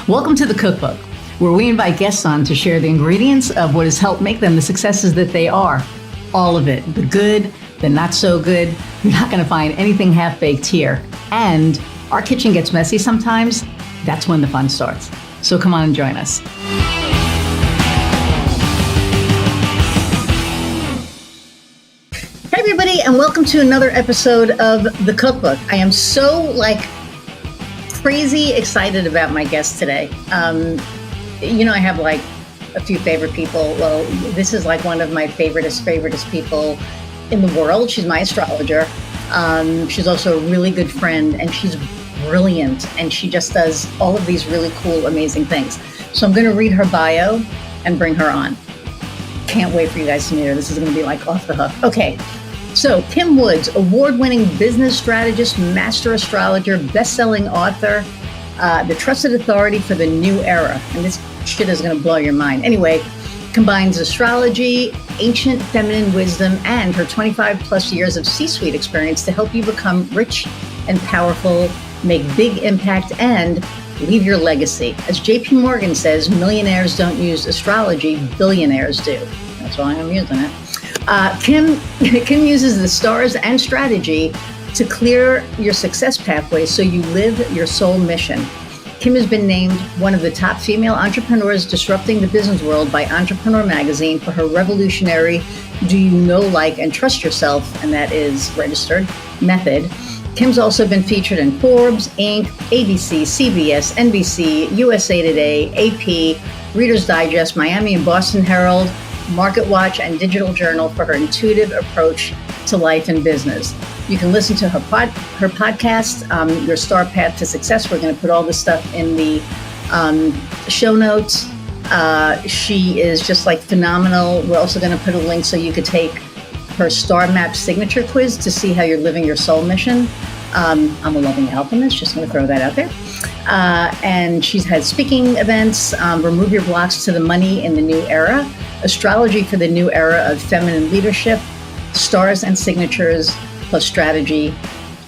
Welcome to the Cookbook, where we invite guests on to share the ingredients of what has helped make them the successes that they are. All of it, the good, the not so good. You're not going to find anything half-baked here. And our kitchen gets messy sometimes. That's when the fun starts. So come on and join us. Hey everybody, and welcome to another episode of the Cookbook. I am so crazy excited about my guest today. I have a few favorite people. Well, this is one of my favoriteest people in the world. She's my astrologer. She's also a really good friend, and she's brilliant, and she just does all of these really cool, amazing things. So I'm going to read her bio and bring her on. Can't wait for you guys to meet her. This is going to be off the hook. Okay. So Kim Woods, award-winning business strategist, master astrologer, best-selling author, the trusted authority for the new era. And this shit is going to blow your mind. Anyway, combines astrology, ancient feminine wisdom, and her 25 plus years of C-suite experience to help you become rich and powerful, make big impact, and leave your legacy. As JP Morgan says, millionaires don't use astrology, billionaires do. That's why I'm using it. Kim uses the stars and strategy to clear your success pathway so you live your soul mission. Kim has been named one of the top female entrepreneurs disrupting the business world by Entrepreneur magazine for her revolutionary Do You Know, Like, and Trust Yourself, and that is registered, method. Kim's also been featured in Forbes, Inc., ABC, CBS, NBC, USA Today, AP, Reader's Digest, Miami and Boston Herald, Market Watch, and Digital Journal for her intuitive approach to life and business. You can listen to her podcast, Your Star Path to Success. We're going to put all this stuff in the show notes. She is just phenomenal. We're also going to put a link so you could take her Star Map signature quiz to see how you're living your soul mission. I'm a loving alchemist, just going to throw that out there. And she's had speaking events, Remove Your Blocks to the Money in the New Era, Astrology for the New Era of Feminine Leadership, Stars and Signatures plus Strategy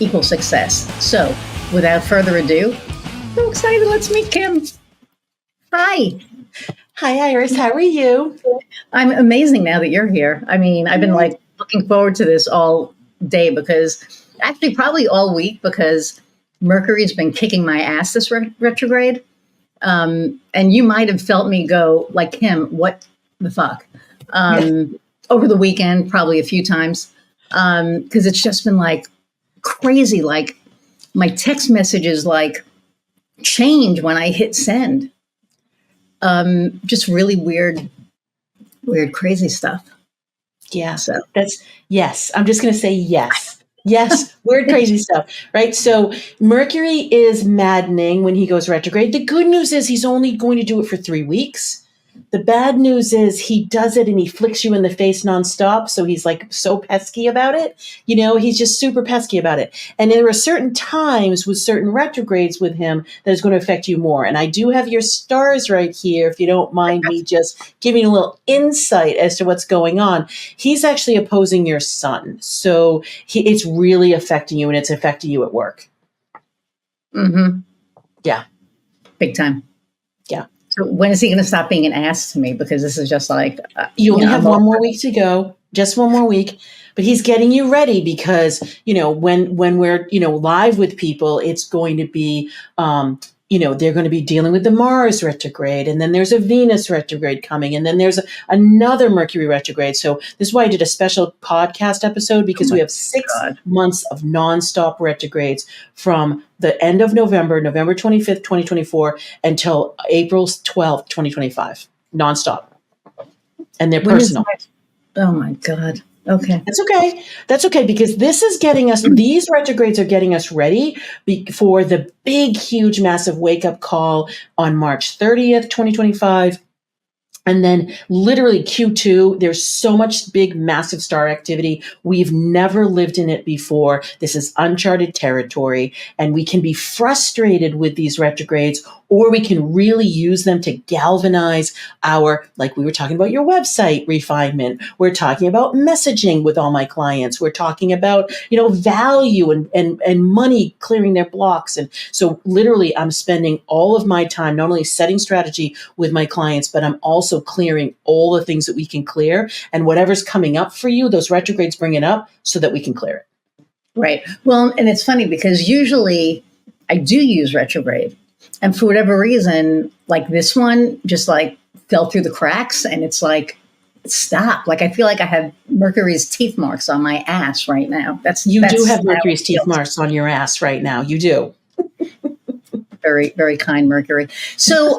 equals Success. So without further ado, so excited, let's meet Kim. Hi. Hi, Iris. How are you? I'm amazing now that you're here. I mean, I've been looking forward to this all day actually probably all week because Mercury's been kicking my ass this retrograde. And you might have felt me go Kim, what the fuck? Over the weekend, probably a few times. Because it's just been crazy. My text messages change when I hit send. Just really weird, crazy stuff. Yeah. So yes. I'm just going to say yes. Yes. Weird, crazy stuff. Right. So Mercury is maddening when he goes retrograde. The good news is he's only going to do it for 3 weeks. The bad news is he does it and he flicks you in the face nonstop. So he's so pesky about it. He's just super pesky about it. And there are certain times with certain retrogrades with him that is going to affect you more. And I do have your stars right here, if you don't mind me just giving a little insight as to what's going on. He's actually opposing your sun. So it's really affecting you, and it's affecting you at work. Mm-hmm. Yeah. Big time. Yeah. So when is he going to stop being an ass to me? Because this is just you only have one more week to go, just one more week. But he's getting you ready because, when we're, live with people, it's going to be, they're going to be dealing with the Mars retrograde. And then there's a Venus retrograde coming. And then there's another Mercury retrograde. So this is why I did a special podcast episode, because we have 6 months of nonstop retrogrades from the end of November 25th, 2024, until April 12th, 2025, nonstop. And they're personal. Oh my God. Okay. That's okay, because this is getting us, these retrogrades are getting us ready for the big, huge, massive wake up call on March 30th, 2025. And then literally Q2, there's so much big, massive star activity. We've never lived in it before. This is uncharted territory, and we can be frustrated with these retrogrades, or we can really use them to galvanize our, like we were talking about your website refinement. We're talking about messaging with all my clients. We're talking about, value and money clearing their blocks. And so literally I'm spending all of my time not only setting strategy with my clients, but I'm also clearing all the things that we can clear, and whatever's coming up for you, those retrogrades bring it up so that we can clear it. Right. Well, and it's funny because usually I do use retrograde, and for whatever reason, like this one just like fell through the cracks, and it's like, stop. Like, I feel like I have Mercury's teeth marks on my ass right now. You do have Mercury's teeth marks on your ass right now. You do. Very, very kind Mercury. So,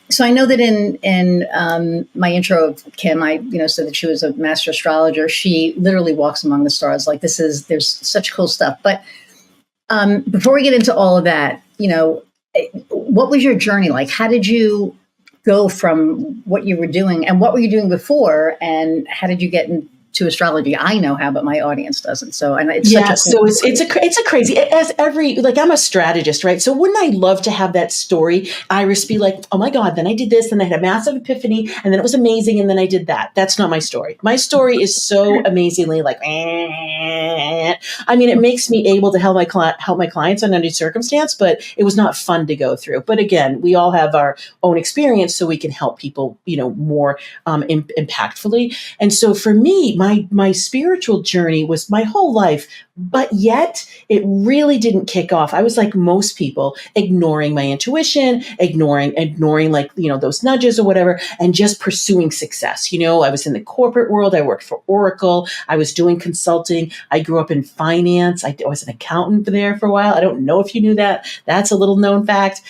so I know that in my intro of Kim, I said that she was a master astrologer. She literally walks among the stars. Like there's such cool stuff. But before we get into all of that, what was your journey like? How did you go from what you were doing, and what were you doing before, and how did you get into astrology? I know how, but my audience doesn't. So, and it's it's a crazy, as I'm a strategist, right? So wouldn't I love to have that story, Iris, be like, oh my God, then I did this, and I had a massive epiphany, and then it was amazing, and then I did that. That's not my story. My story is so amazingly like, it makes me able to help my clients under any circumstance, but it was not fun to go through. But again, we all have our own experience, so we can help people, more impactfully. And so for me, my spiritual journey was my whole life, but yet it really didn't kick off. I was like most people, ignoring my intuition, ignoring like, those nudges or whatever, and just pursuing success. I was in the corporate world. I worked for Oracle. I was doing consulting. I grew up in finance. I was an accountant there for a while. I don't know if you knew that. That's a little known fact.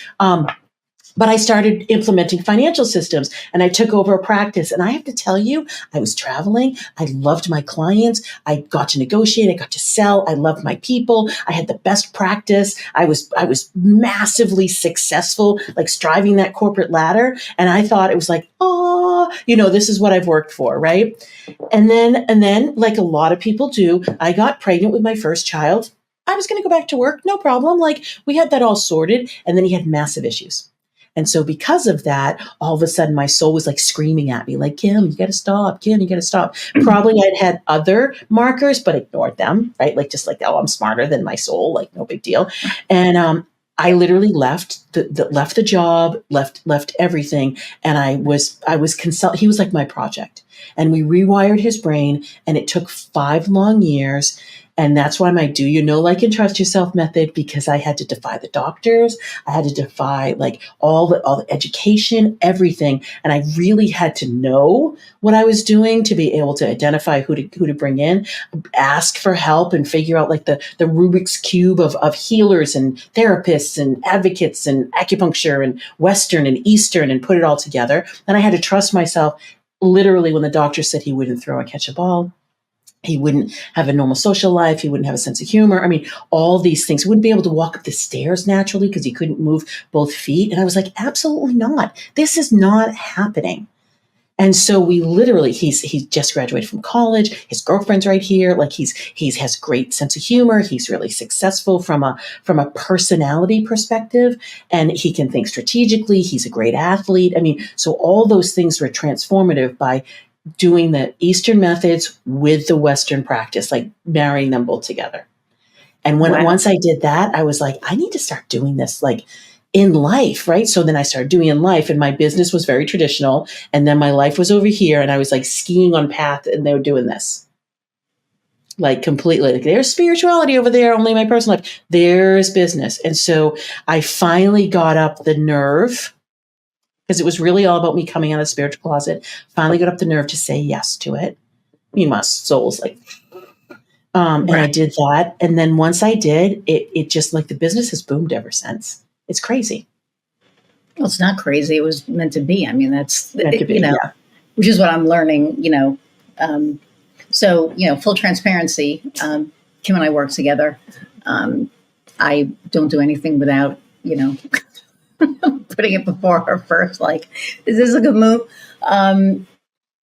But I started implementing financial systems, and I took over a practice. And I have to tell you, I was traveling. I loved my clients. I got to negotiate. I got to sell. I loved my people. I had the best practice. I was massively successful, like striving that corporate ladder. And I thought it was like, this is what I've worked for, right? And then, like a lot of people do, I got pregnant with my first child. I was going to go back to work, no problem. Like we had that all sorted. And then he had massive issues. And so because of that, all of a sudden my soul was like screaming at me, like, Kim, you got to stop. Kim, you got to stop. Probably I'd had other markers, but ignored them, right? Like, just like, oh, I'm smarter than my soul, like no big deal. And I literally left the job, left everything. And I was he was like my project, and we rewired his brain, and it took 5 long years. And that's why my do like, and trust yourself method, because I had to defy the doctors. I had to defy like all the education, everything. And I really had to know what I was doing to be able to identify who to bring in, ask for help, and figure out like the Rubik's Cube of healers and therapists and advocates and acupuncture and Western and Eastern, and put it all together. And I had to trust myself. Literally, when the doctor said he wouldn't throw or catch a ball, he wouldn't have a normal social life, he wouldn't have a sense of humor. All these things. He wouldn't be able to walk up the stairs naturally because he couldn't move both feet. And I was like, absolutely not. This is not happening. And so we literally, he's just graduated from college. His girlfriend's right here. Like he has great sense of humor. He's really successful from a personality perspective, and he can think strategically. He's a great athlete. So all those things were transformative by doing the Eastern methods with the Western practice, like marrying them both together. And once I did that, I was like, I need to start doing this like in life, right? So then I started doing in life, and my business was very traditional. And then my life was over here, and I was like skiing on path, and they were doing this. Like completely, like there's spirituality over there, only my personal life. There's business. And so I finally got up the nerve, because it was really all about me coming out of the spiritual closet. Finally got up the nerve to say yes to it. My soul's like, and I did that. And then once I did, it just like the business has boomed ever since. It's crazy. Well, it's not crazy. It was meant to be. That's meant to be, yeah. Which is what I'm learning, So, full transparency, Kim and I work together. I don't do anything without, putting it before her first, like, is this a good move? And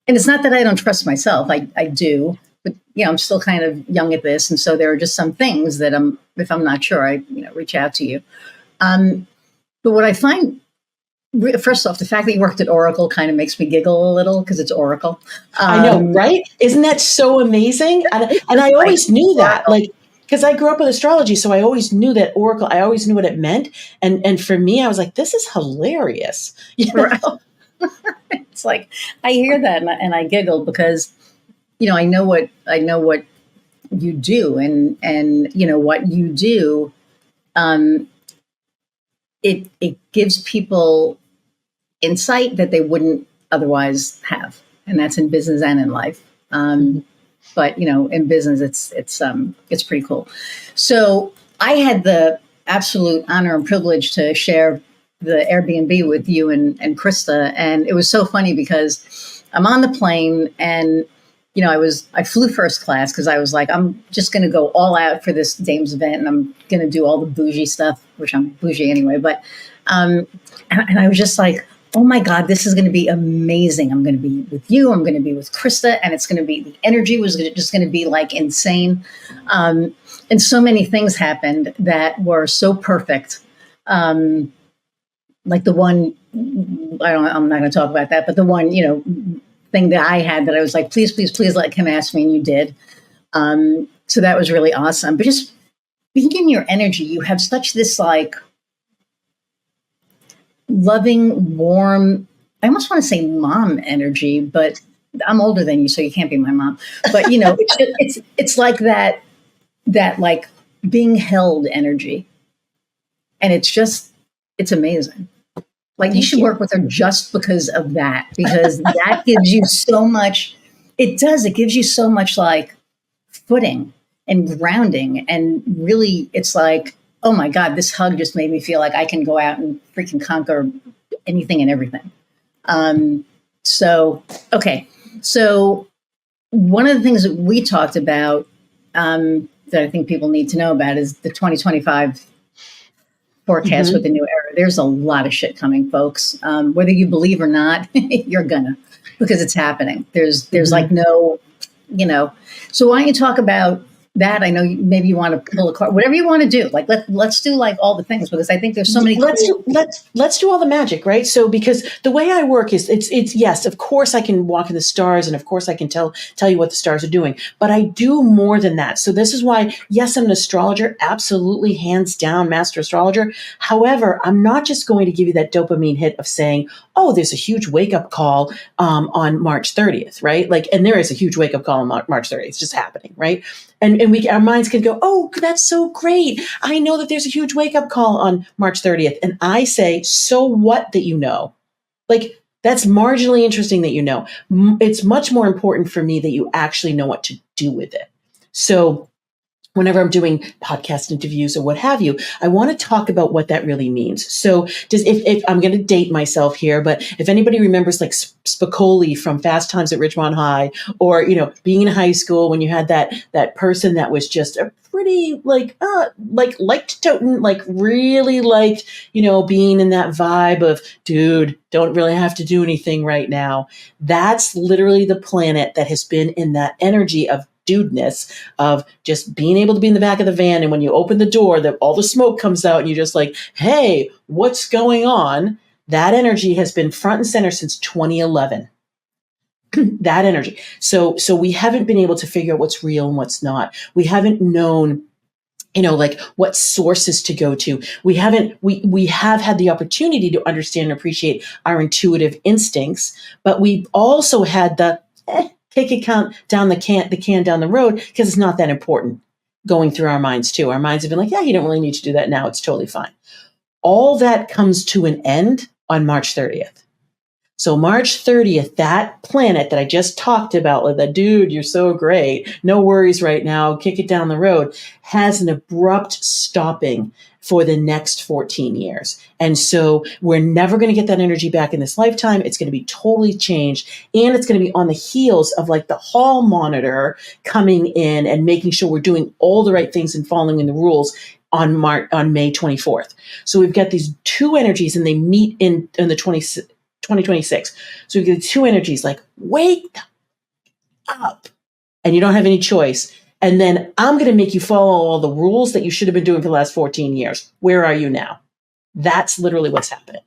it's not that I don't trust myself. I do, but, I'm still kind of young at this. And so there are just some things that if I'm not sure, I, reach out to you. But what I find First off, the fact that you worked at Oracle kind of makes me giggle a little because it's Oracle. I know, right? Isn't that so amazing? And I always knew that, like, because I grew up with astrology, so I always knew that Oracle. I always knew what it meant, and for me, I was like, "This is hilarious." It's like I hear that and I giggle because I know what you do, and what you do. It gives people insight that they wouldn't otherwise have, and that's in business and in life. But in business, it's pretty cool. So I had the absolute honor and privilege to share the Airbnb with you and Krista, and it was so funny because I'm on the plane, and I flew first class because I was like, I'm just going to go all out for this Dames event, and I'm going to do all the bougie stuff, which I'm bougie anyway. But and I was just like, oh my God, this is going to be amazing. I'm going to be with you. I'm going to be with Krista, and it's going to be, the energy was just going to be like insane. And so many things happened that were so perfect. Like the one, I'm not going to talk about that, but the one, thing that I had that I was like, please, please, please let Kim ask me, and you did. So that was really awesome. But just being in your energy, you have such this like loving, warm, I almost want to say mom energy, but I'm older than you, so you can't be my mom. But it's like that like being held energy. And it's amazing. Like you should work with her just because of that, because that gives you so much. It does. It gives you so much like footing and grounding. And really, it's like, oh my God, this hug just made me feel like I can go out and freaking conquer anything and everything. Okay. So one of the things that we talked about that I think people need to know about is the 2025 forecast with the new era. There's a lot of shit coming, folks. Whether you believe or not, you're gonna, because it's happening. There's like no, So why don't you talk about that? I know maybe you want to pull a card, whatever you want to do. Like let's do like all the things, because I think there's so many. Let's do all the magic, right? So because the way I work is it's yes, of course I can walk in the stars, and of course I can tell you what the stars are doing, but I do more than that. So this is why, yes, I'm an astrologer, absolutely, hands down, master astrologer. However, I'm not just going to give you that dopamine hit of saying, oh, there's a huge wake up call on March 30th, right? Like, and there is a huge wake up call on March 30th. It's just happening, right? And our minds can go, oh, that's so great. I know that there's a huge wake up call on March 30th. And I say, so what that you know? Like, that's marginally interesting that you know. It's much more important for me that you actually know what to do with it. So whenever I'm doing podcast interviews or what have you, I want to talk about what that really means. So if I'm going to date myself here, but if anybody remembers like Spicoli from Fast Times at Ridgemont High, or, being in high school when you had that person that was just a pretty liked Toten, like really liked, being in that vibe of, dude, don't really have to do anything right now. That's literally the planet that has been in that energy of dudeness, of just being able to be in the back of the van, and when you open the door, that all the smoke comes out, and you're just like, hey, what's going on? That energy has been front and center since 2011. That energy. So we haven't been able to figure out what's real and what's not. We haven't known, like what sources to go to. We have had the opportunity to understand and appreciate our intuitive instincts, but we've also had the kick it down the can down the road, because it's not that important going through our minds too. Our minds have been like, yeah, you don't really need to do that now. It's totally fine. All that comes to an end on March 30th. So March 30th, that planet that I just talked about, like the dude, you're so great, no worries right now, kick it down the road, has an abrupt stopping for the next 14 years. And so we're never going to get that energy back in this lifetime. It's going to be totally changed. And it's going to be on the heels of like the hall monitor coming in and making sure we're doing all the right things and following the rules on May 24th. So we've got these two energies, and they meet in the 2026. So we get two energies, like wake up, and you don't have any choice. And then I'm going to make you follow all the rules that you should have been doing for the last 14 years. Where are you now? That's literally what's happening.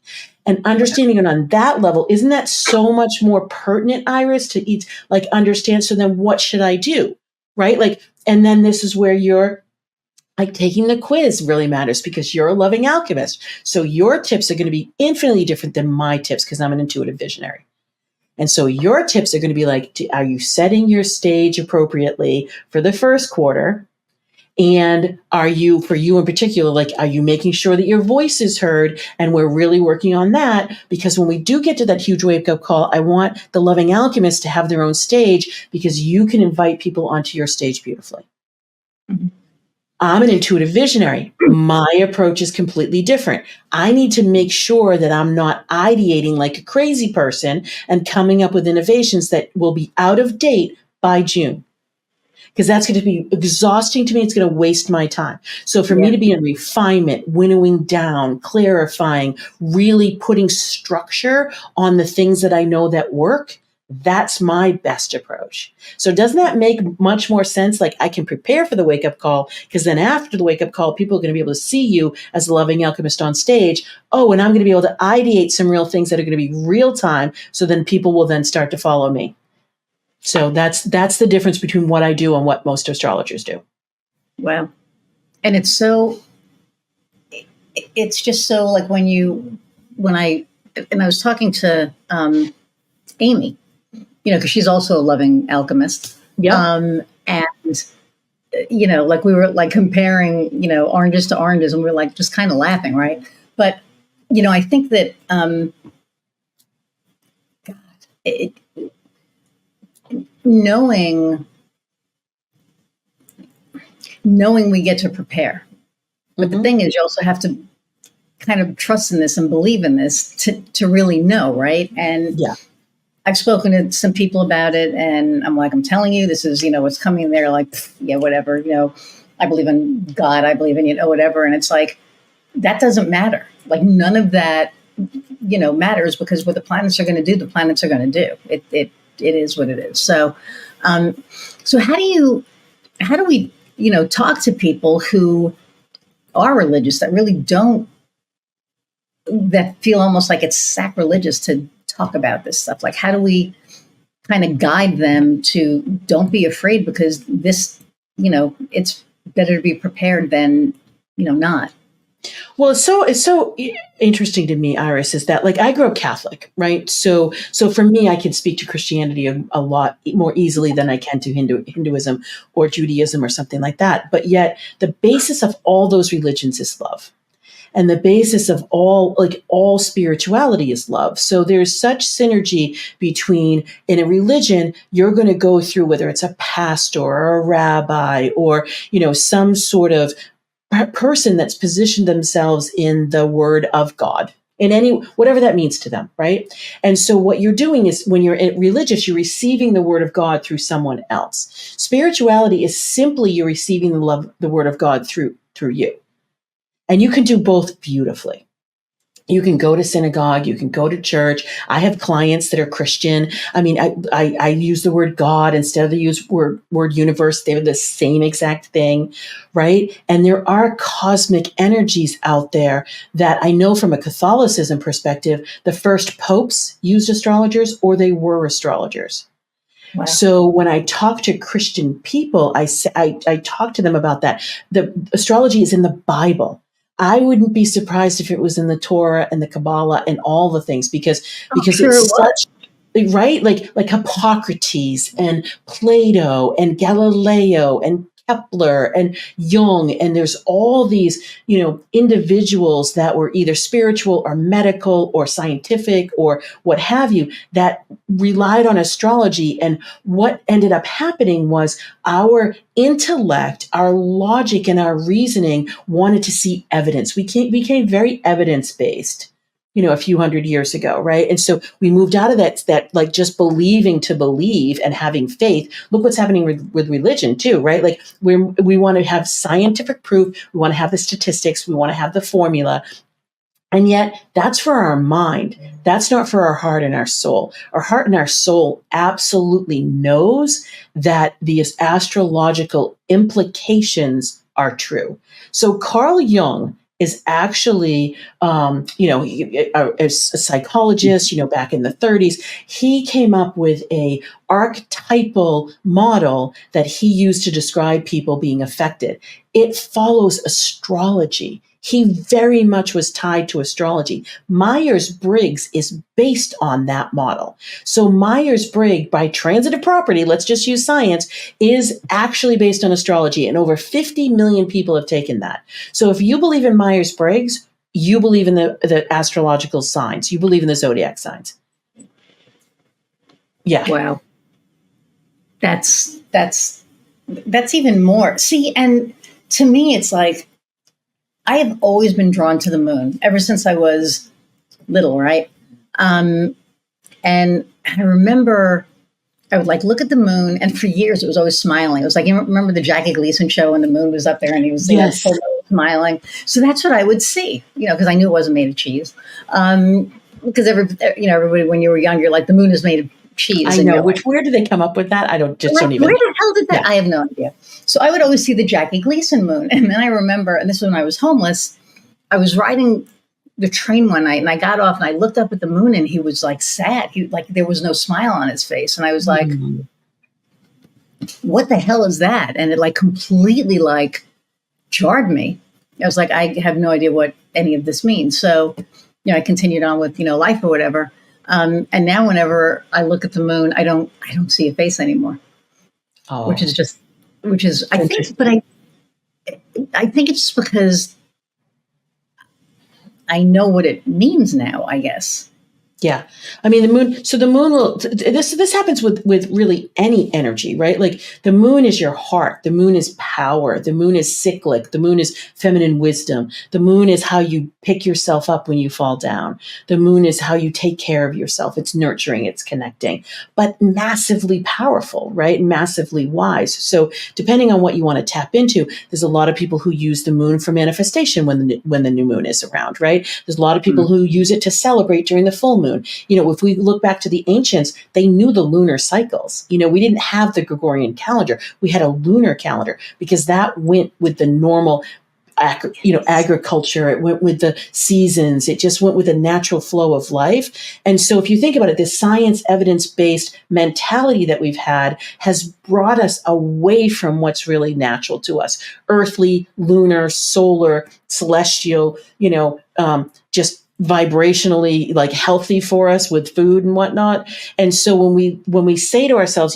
And understanding it on that level, isn't that so much more pertinent, Iris, to each, like, understand? So then what should I do? Right? Like, and then this is where you're like taking the quiz really matters, because you're a loving alchemist. So your tips are going to be infinitely different than my tips, because I'm an intuitive visionary. And so your tips are going to be like, are you setting your stage appropriately for the first quarter? And are you, for you in particular, like, are you making sure that your voice is heard? And we're really working on that, because when we do get to that huge wake up call, I want the loving alchemists to have their own stage, because you can invite people onto your stage beautifully. Mm-hmm. I'm an intuitive visionary. My approach is completely different. I need to make sure that I'm not ideating like a crazy person and coming up with innovations that will be out of date by June, because that's going to be exhausting to me. It's going to waste my time. So for me to be in refinement, winnowing down, clarifying, really putting structure on the things that I know that work, that's my best approach. So doesn't that make much more sense? Like, I can prepare for the wake-up call, because then after the wake-up call, people are going to be able to see you as a loving alchemist on stage. Oh, and I'm going to be able to ideate some real things that are going to be real time. So then people will then start to follow me. So that's the difference between what I do and what most astrologers do. Wow. And it's just so like when I was talking to Amy, because she's also a loving alchemist. Yeah. And, like we were like comparing, oranges to oranges, and we were like just kind of laughing. Right. But, I think that, knowing we get to prepare. But the thing is, you also have to kind of trust in this and believe in this to really know, right? And I've spoken to some people about it, and I'm like, I'm telling you, this is, what's coming. They're like, yeah, whatever, I believe in God, I believe in, whatever. And it's like, that doesn't matter. Like, none of that, matters, because what the planets are going to do, the planets are going to do. It is what it is. So, so how do we, talk to people who are religious that really don't, that feel almost like it's sacrilegious to talk about this stuff? Like, how do we kind of guide them to don't be afraid, because this, it's better to be prepared than, not. Well, it's so interesting to me, Iris, is that, like, I grew up Catholic, right? So for me, I can speak to Christianity a lot more easily than I can to Hinduism or Judaism or something like that. But yet the basis of all those religions is love. And the basis of all spirituality is love. So there's such synergy between, in a religion, you're going to go through, whether it's a pastor or a rabbi or, some sort of person that's positioned themselves in the word of God, in whatever that means to them, right? And so what you're doing is, when you're religious, you're receiving the word of God through someone else. Spirituality is simply you're receiving the word of God through you. And you can do both beautifully. You can go to synagogue, you can go to church. I have clients that are Christian. I mean, I use the word God instead of the word universe. They're the same exact thing, right? And there are cosmic energies out there that I know, from a Catholicism perspective, the first popes used astrologers, or they were astrologers. Wow. So when I talk to Christian people, I talk to them about that. The astrology is in the Bible. I wouldn't be surprised if it was in the Torah and the Kabbalah and all the things, because sure it's such, right? Like Hippocrates and Plato and Galileo and Kepler and Jung. And there's all these, individuals that were either spiritual or medical or scientific or what have you, that relied on astrology. And what ended up happening was our intellect, our logic, and our reasoning wanted to see evidence. We became very evidence-based, a few hundred years ago, right? And so we moved out of that like just believing to believe and having faith. Look what's happening with religion too, right? Like we want to have scientific proof. We want to have the statistics. We want to have the formula. And yet that's for our mind. That's not for our heart and our soul. Our heart and our soul absolutely knows that the astrological implications are true. So Carl Jung is actually, a psychologist, back in the 30s. He came up with a archetypal model that he used to describe people being affected. It follows astrology. He very much was tied to astrology. Myers-Briggs is based on that model. So Myers-Briggs, by transitive property, let's just use science, is actually based on astrology. And over 50 million people have taken that. So if you believe in Myers-Briggs, you believe in the astrological signs. You believe in the zodiac signs. Yeah. Wow. That's even more. See, and to me, it's like, I have always been drawn to the moon ever since I was little, right? And I remember I would like look at the moon, and for years it was always smiling. It was like, you remember the Jackie Gleason show when the moon was up there and he was Yes. Smiling. So that's what I would see, because I knew it wasn't made of cheese. Because everybody when you were young, you're like, the moon is made of cheese. I know. Where did they come up with that? Don't even. Where the hell did that? Yeah. I have no idea. So I would always see the Jackie Gleason moon. And then I remember, and this was when I was homeless, I was riding the train one night and I got off and I looked up at the moon and he was like sad. There was no smile on his face. And I was like, what the hell is that? And it like completely like jarred me. I was like, I have no idea what any of this means. So, I continued on with, life or whatever. And now whenever I look at the moon, I don't see a face anymore. Oh. Which is I think it's just because I know what it means now, I guess. Yeah. I mean, the moon, so the moon will, this happens with really any energy, right? Like the moon is your heart. The moon is power. The moon is cyclic. The moon is feminine wisdom. The moon is how you pick yourself up when you fall down. The moon is how you take care of yourself. It's nurturing, it's connecting, but massively powerful, right? Massively wise. So depending on what you want to tap into, there's a lot of people who use the moon for manifestation when the new moon is around, right? There's a lot of people who use it to celebrate during the full moon. If we look back to the ancients, they knew the lunar cycles. We didn't have the Gregorian calendar. We had a lunar calendar because that went with the normal, agriculture. It went with the seasons. It just went with the natural flow of life. And so if you think about it, this science evidence-based mentality that we've had has brought us away from what's really natural to us. Earthly, lunar, solar, celestial, just vibrationally like healthy for us with food and whatnot. And so when we say to ourselves,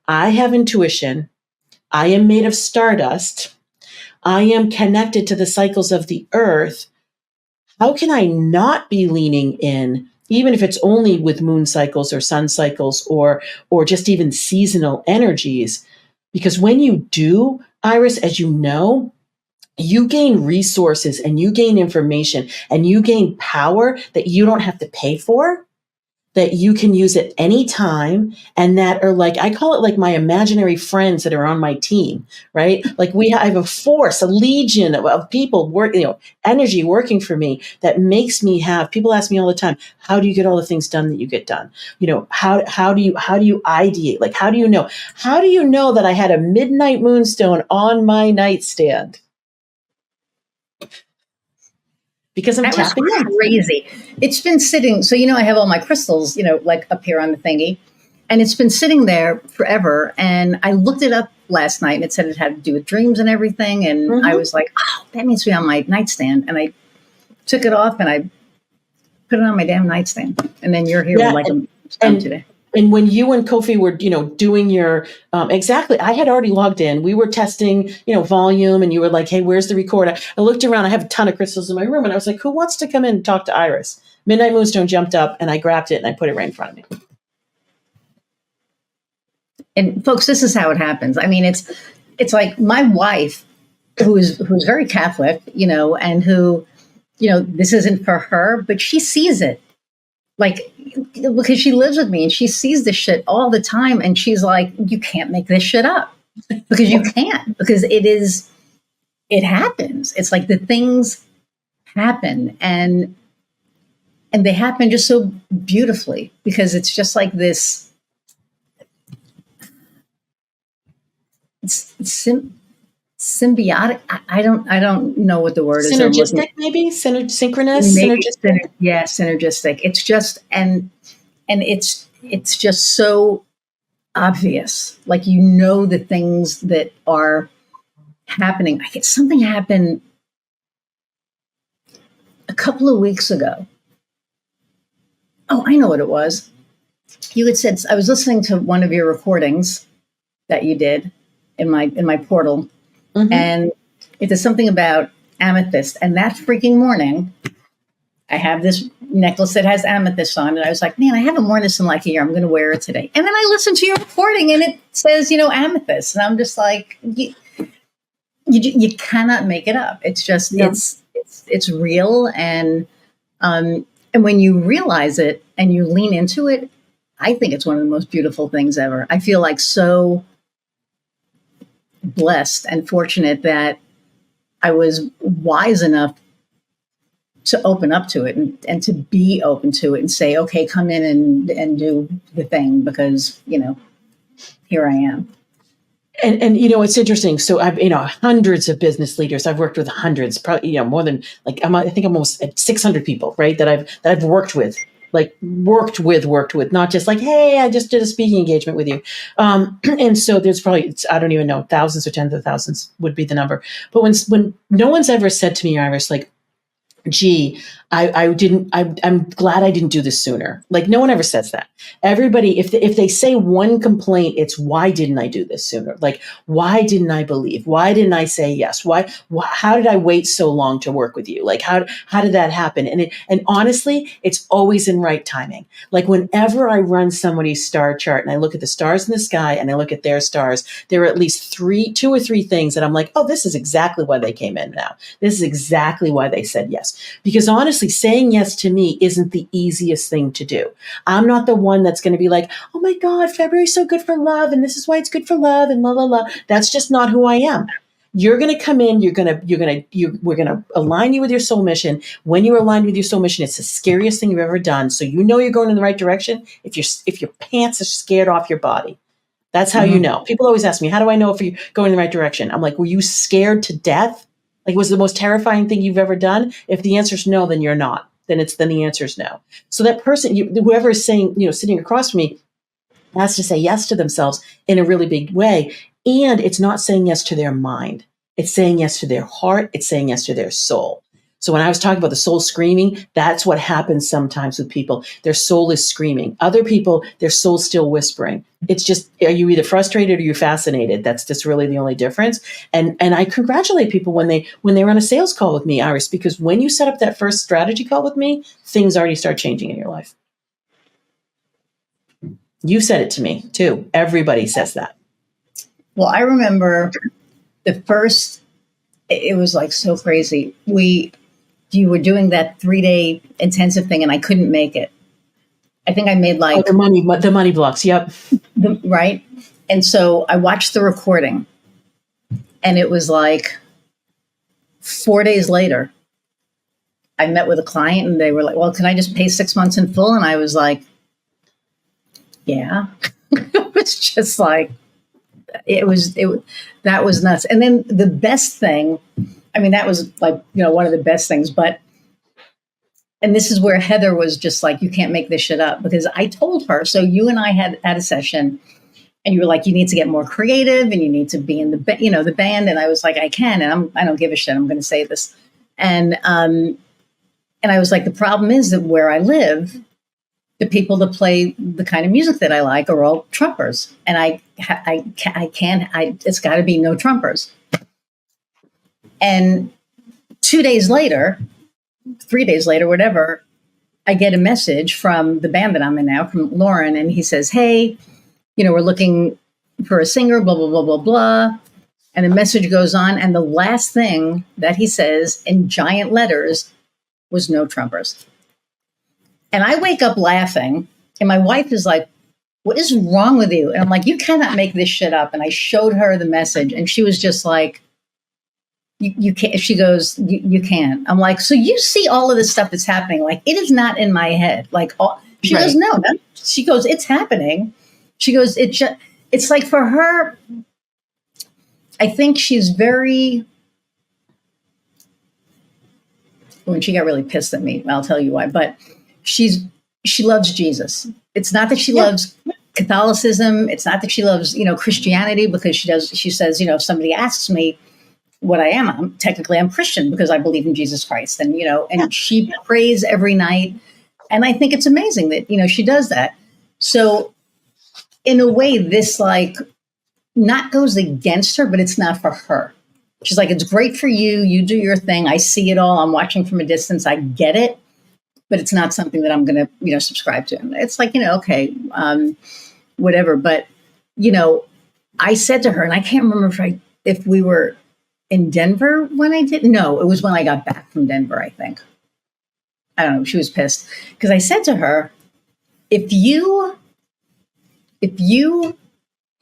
I have intuition, I am made of stardust, I am connected to the cycles of the earth, how can I not be leaning in, even if it's only with moon cycles or sun cycles or just even seasonal energies? Because when you do, Iris, as you know, you gain resources and you gain information and you gain power that you don't have to pay for, that you can use at any time, and that are like, I call it like my imaginary friends that are on my team, right? Like I have a force, a legion of people energy working for me that makes me have, people ask me all the time, how do you get all the things done that you get done? How do you ideate? Like, how do you know that I had a midnight moonstone on my nightstand? Because I'm tapping in. Crazy. It's been sitting. So, I have all my crystals, like up here on the thingy, and it's been sitting there forever. And I looked it up last night and it said it had to do with dreams and everything. And I was like, oh, that needs to be on my nightstand. And I took it off and I put it on my damn nightstand. And then you're here with today. And when you and Kofi were, doing your, exactly, I had already logged in. We were testing, volume, and you were like, hey, where's the recorder? I looked around. I have a ton of crystals in my room. And I was like, who wants to come in and talk to Iris? Midnight Moonstone jumped up and I grabbed it and I put it right in front of me. And folks, this is how it happens. I mean, it's like my wife, who's very Catholic, and who, this isn't for her, but she sees it. Like, because she lives with me and she sees this shit all the time. And she's like, you can't make this shit up, because you can't, because it happens. It's like the things happen and they happen just so beautifully, because it's just like this. It's symbiotic. I don't know what the word is that I'm looking Synergistic, maybe synchronous, maybe synergistic. yeah, synergistic. It's just and it's just so obvious. Like, you know, the things that are happening. I guess something happened a couple of weeks ago. Oh, I know what it was. You had said, I was listening to one of your recordings that you did in my portal, and it did something about amethyst. And that freaking morning, I have this necklace that has amethyst on it. I was like, man, I haven't worn this in like a year. I'm going to wear it today. And then I listened to your recording, and it says, amethyst, and I'm just like, you cannot make it up. It's just it's real, and when you realize it and you lean into it, I think it's one of the most beautiful things ever. I feel like so blessed and fortunate that I was wise enough to open up to it and to be open to it and say, okay, come in and do the thing, because, here I am. And it's interesting. So I've hundreds of business leaders. I've worked with hundreds, probably more than I think I'm almost at 600 people, right? That I've worked with, not just like, hey, I just did a speaking engagement with you. And so there's probably, I don't even know, thousands or tens of thousands would be the number. But when no one's ever said to me, Iris, like, gee, I'm glad I didn't do this sooner. Like, no one ever says that. Everybody, if they say one complaint, it's, why didn't I do this sooner? Like, why didn't I believe? Why didn't I say yes? How did I wait so long to work with you? Like, how did that happen? And honestly, it's always in right timing. Like, whenever I run somebody's star chart and I look at the stars in the sky and I look at their stars, there are at least two or three things that I'm like, oh, this is exactly why they came in now. This is exactly why they said yes. Because honestly, saying yes to me isn't the easiest thing to do. I'm not the one that's going to be like, oh my God, February's so good for love, and this is why it's good for love, and la la la. That's just not who I am. You're going to come in. We're going to align you with your soul mission. When you're aligned with your soul mission, it's the scariest thing you've ever done. So you're going in the right direction. If your pants are scared off your body, that's how you know. People always ask me, how do I know if you're going in the right direction? I'm like, were you scared to death? Like, was it the most terrifying thing you've ever done? If the answer is no, then you're not. Then the answer is no. So that person, whoever is saying, sitting across from me, has to say yes to themselves in a really big way. And it's not saying yes to their mind. It's saying yes to their heart. It's saying yes to their soul. So when I was talking about the soul screaming, that's what happens sometimes with people. Their soul is screaming. Other people, their soul's still whispering. It's just, are you either frustrated or you're fascinated? That's just really the only difference. And I congratulate people when they run a sales call with me, Iris, because when you set up that first strategy call with me, things already start changing in your life. You said it to me too. Everybody says that. Well, I remember the first, it was like so crazy. You were doing that 3-day intensive thing, and I couldn't make it. I think I made like the money blocks. Yep. Right. And so I watched the recording, and it was like 4 days later, I met with a client, and they were like, well, can I just pay 6 months in full? And I was like, yeah. It was just like, that was nuts. And then the best thing, I mean, that was like, one of the best things, and this is where Heather was just like, you can't make this shit up, because I told her, so you and I had a session, and you were like, you need to get more creative, and you need to be in the band. And I was like, I can, and I don't give a shit. I'm going to say this. And I was like, the problem is that where I live, the people that play the kind of music that I like are all trumpers. And I can't, it's got to be no trumpers. And 2 days later, 3 days later, whatever, I get a message from the band that I'm in now, from Lauren, and he says, hey, we're looking for a singer, blah, blah, blah, blah, blah. And the message goes on, and the last thing that he says in giant letters was no trumpers. And I wake up laughing, and my wife is like, what is wrong with you? And I'm like, you cannot make this shit up. And I showed her the message, and she was just like, you can't. She goes, you can't. I'm like, so you see all of this stuff that's happening. Like, it is not in my head. Like, she goes, no. She goes, it's happening. She goes, it's like, for her, I think she's very, when she got really pissed at me, I'll tell you why, but she loves Jesus. It's not that she loves Catholicism. It's not that she loves, Christianity, because she says, if somebody asks me what I am, I'm Christian because I believe in Jesus Christ. And, and she prays every night. And I think it's amazing that, she does that. So in a way, this not goes against her, but it's not for her. She's like, it's great for you. You do your thing. I see it all. I'm watching from a distance. I get it, but it's not something that I'm going to, subscribe to. And it's like, okay, whatever. But, I said to her, and I can't remember if we were in Denver when I did. No, it was when I got back from Denver, I think. I don't know. She was pissed because I said to her, if you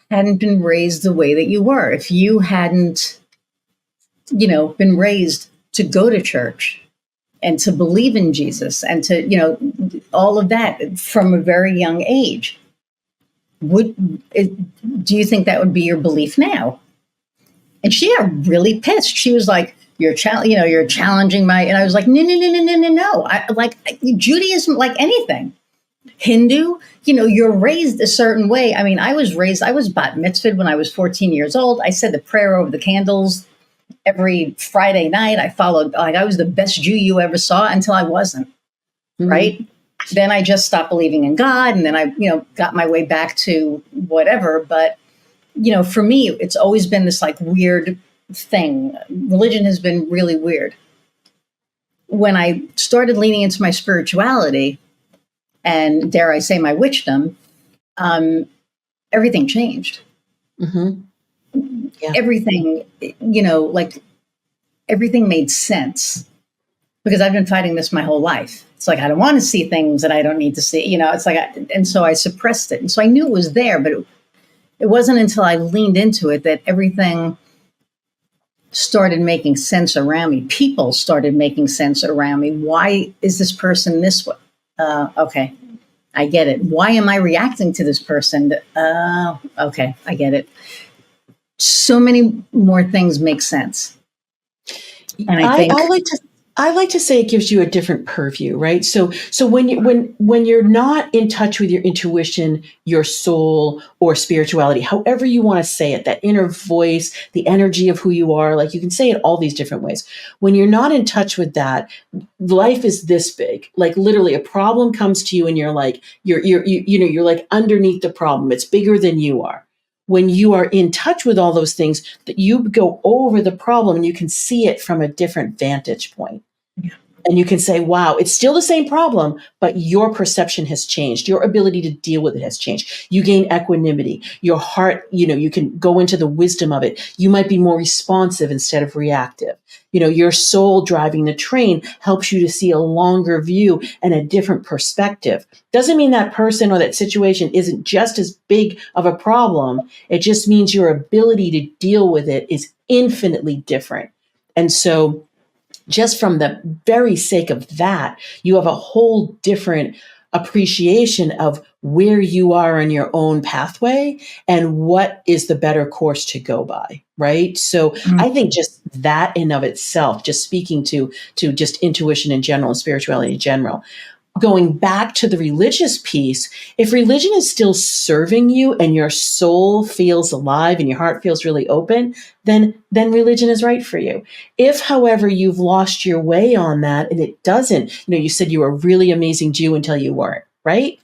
hadn't been raised the way that you were, if you hadn't, been raised to go to church and to believe in Jesus and to, all of that from a very young age, do you think that would be your belief now? And she got really pissed. She was like, you're challenging my, and I was like, no. I like Judaism, like anything. Hindu, you're raised a certain way. I mean, I was bat mitzvahed when I was 14 years old. I said the prayer over the candles every Friday night. I followed, I was the best Jew you ever saw until I wasn't, right? Then I just stopped believing in God. And then I, got my way back to whatever. But, for me, it's always been this weird thing. Religion has been really weird. When I started leaning into my spirituality, and dare I say my witchdom, everything changed. Mm-hmm. Yeah. Everything, everything made sense because I've been fighting this my whole life. It's like, I don't want to see things that I don't need to see, it's like, and so I suppressed it. And so I knew it was there, but it wasn't until I leaned into it that everything started making sense around me. People started making sense around me. Why is this person this way? Okay, I get it. Why am I reacting to this person? Okay, I get it. So many more things make sense. And I like to say it gives you a different purview, right? So when you're not in touch with your intuition, your soul, or spirituality, however you want to say it, that inner voice, the energy of who you are, like you can say it all these different ways. When you're not in touch with that, life is this big. Like literally, a problem comes to you, and you're like you're like underneath the problem. It's bigger than you are. When you are in touch with all those things, that you go over the problem and you can see it from a different vantage point. Yeah. And you can say, wow, it's still the same problem, but your perception has changed. Your ability to deal with it has changed. You gain equanimity. Your heart, you can go into the wisdom of it. You might be more responsive instead of reactive. Your soul driving the train helps you to see a longer view and a different perspective. Doesn't mean that person or that situation isn't just as big of a problem. It just means your ability to deal with it is infinitely different. And so just from the very sake of that, you have a whole different appreciation of where you are in your own pathway and what is the better course to go by, right? So I think just that in of itself, just speaking to just intuition in general and spirituality in general, going back to the religious piece, if religion is still serving you and your soul feels alive and your heart feels really open, then religion is right for you. If, however, you've lost your way on that and it doesn't, you said you were a really amazing Jew until you weren't, right?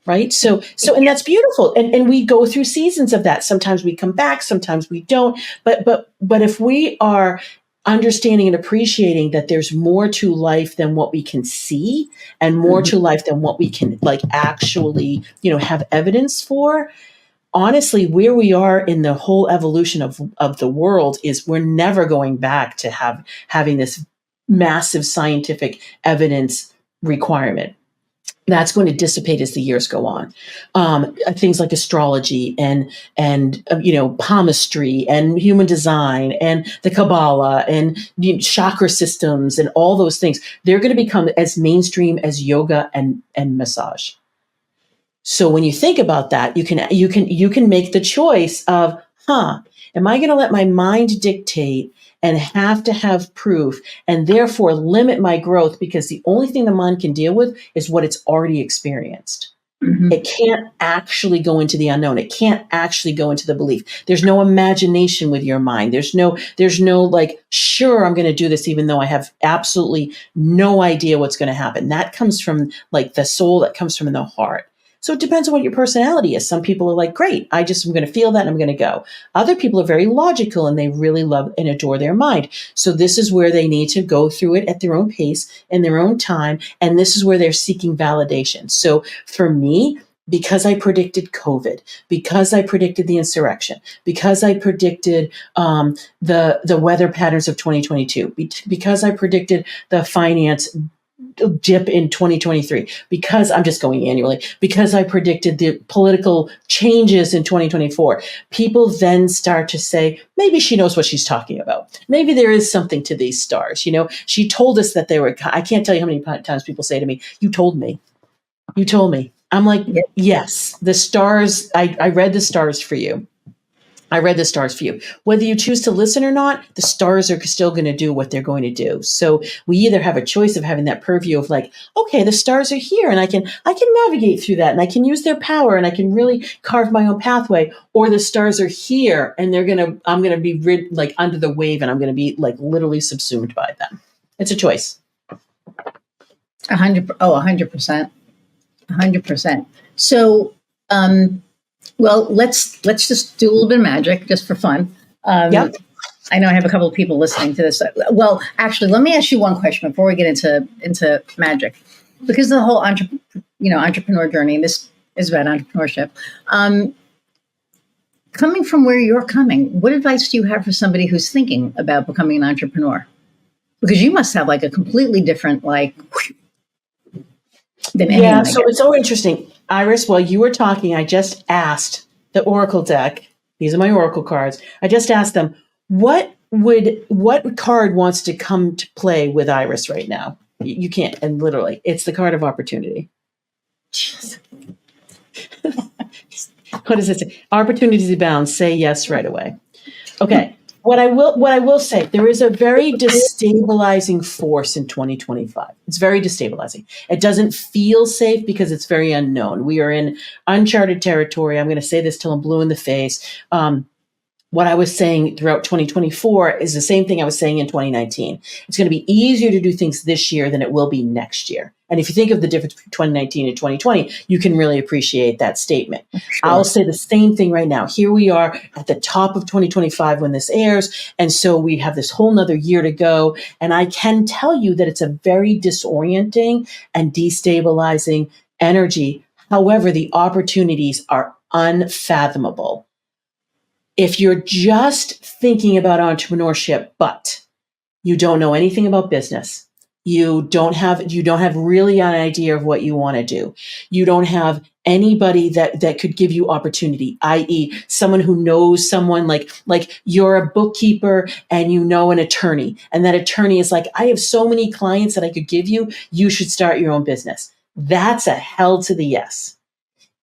Right. So, and that's beautiful. And we go through seasons of that. Sometimes we come back, sometimes we don't. But if we are understanding and appreciating that there's more to life than what we can see and more to life than what we can actually, have evidence for. Honestly, where we are in the whole evolution of the world is we're never going back to having this massive scientific evidence requirement. That's going to dissipate as the years go on. Things like astrology and palmistry and human design and the Kabbalah and chakra systems and all those things, they're going to become as mainstream as yoga and massage. So when you think about that, you can make the choice of am I going to let my mind dictate and have to have proof and therefore limit my growth because the only thing the mind can deal with is what it's already experienced? It can't actually go into the unknown. It can't actually go into the belief. There's no imagination with your mind. There's no like, sure, I'm going to do this, even though I have absolutely no idea what's going to happen. That comes from like the soul, that comes from the heart. So it depends on what your personality is. Some people are like, great, I'm going to feel that and I'm going to go. Other people are very logical and they really love and adore their mind. So this is where they need to go through it at their own pace, in their own time. And this is where they're seeking validation. So for me, because I predicted COVID, because I predicted the insurrection, because I predicted the weather patterns of 2022, because I predicted the finance dip in 2023, because I'm just going annually, because I predicted the political changes in 2024, people then start to say, maybe she knows what she's talking about. Maybe there is something to these stars. She told us that they were, I can't tell you how many times people say to me, you told me. I'm like, yes, the stars, I read the stars for you. Whether you choose to listen or not, the stars are still going to do what they're going to do. So we either have a choice of having that purview of like, okay, the stars are here and I can navigate through that and I can use their power and I can really carve my own pathway, or the stars are here and I'm going to be like under the wave and I'm going to be like literally subsumed by them. It's a choice. 100%. 100%. So, well, let's just do a little bit of magic just for fun. Yep. I know I have a couple of people listening to this. Well, actually, let me ask you one question before we get into magic, because the whole entrepreneur journey, and this is about entrepreneurship. Coming from where you're coming, what advice do you have for somebody who's thinking about becoming an entrepreneur? Because you must have like a completely different than anyone. Yeah, so it's so interesting. Iris, while you were talking, I just asked the Oracle deck, these are my Oracle cards, I just asked them, what card wants to come to play with Iris right now? You can't, and literally, it's the card of opportunity. What does it say? Opportunities abound, say yes right away. Okay. What I will say, there is a very destabilizing force in 2025. It's very destabilizing. It doesn't feel safe because it's very unknown. We are in uncharted territory. I'm going to say this till I'm blue in the face. What I was saying throughout 2024 is the same thing I was saying in 2019. It's going to be easier to do things this year than it will be next year. And if you think of the difference between 2019 and 2020, you can really appreciate that statement. Sure. I'll say the same thing right now. Here we are at the top of 2025 when this airs. And so we have this whole nother year to go. And I can tell you that it's a very disorienting and destabilizing energy. However, the opportunities are unfathomable. If you're just thinking about entrepreneurship, but you don't know anything about business, you don't have really an idea of what you want to do, you don't have anybody that could give you opportunity, i.e. someone who knows someone, like you're a bookkeeper and you know an attorney, and that attorney is like, I have so many clients that I could give you, you should start your own business. That's a hell to the yes.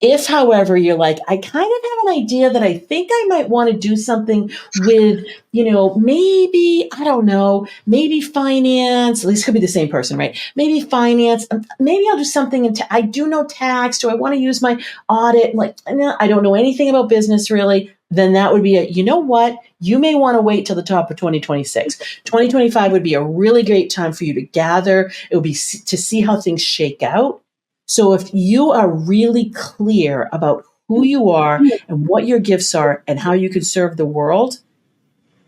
If, however, you're like, I kind of have an idea that I think I might want to do something with, maybe, I don't know, maybe finance, at least could be the same person, right? Maybe finance, maybe I'll do something, I do know tax, do I want to use my audit? Like, no, I don't know anything about business really. Then that would be you know what? You may want to wait till the top of 2026. 2025 would be a really great time for you to gather. It would be to see how things shake out. So if you are really clear about who you are and what your gifts are and how you can serve the world,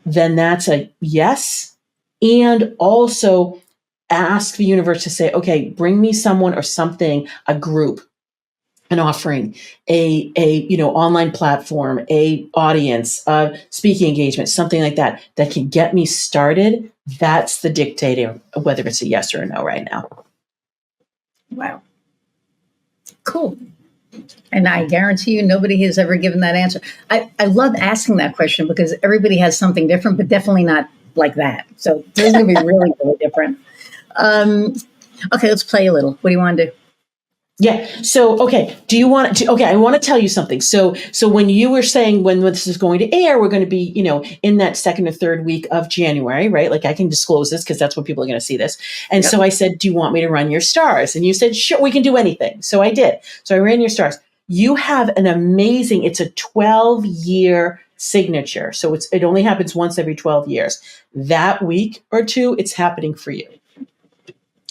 then that's a yes. And also ask the universe to say, okay, bring me someone or something, a group, an offering, a online platform, a audience, speaking engagement, something like that can get me started. That's the dictator of whether it's a yes or a no right now. Wow. Cool. And I guarantee you nobody has ever given that answer. I love asking that question because everybody has something different, but definitely not like that. So this is going to be really, really different. Okay, let's play a little. What do you want to do? Yeah. So, okay. Do you want to, okay. I want to tell you something. So when you were saying when this is going to air, we're going to be, in that second or third week of January, right? Like I can disclose this because that's when people are going to see this. And so I said, do you want me to run your stars? And you said, sure, we can do anything. So I did. So I ran your stars. You have an amazing, it's a 12-year signature. So it only happens once every 12 years. That week or two, it's happening for you.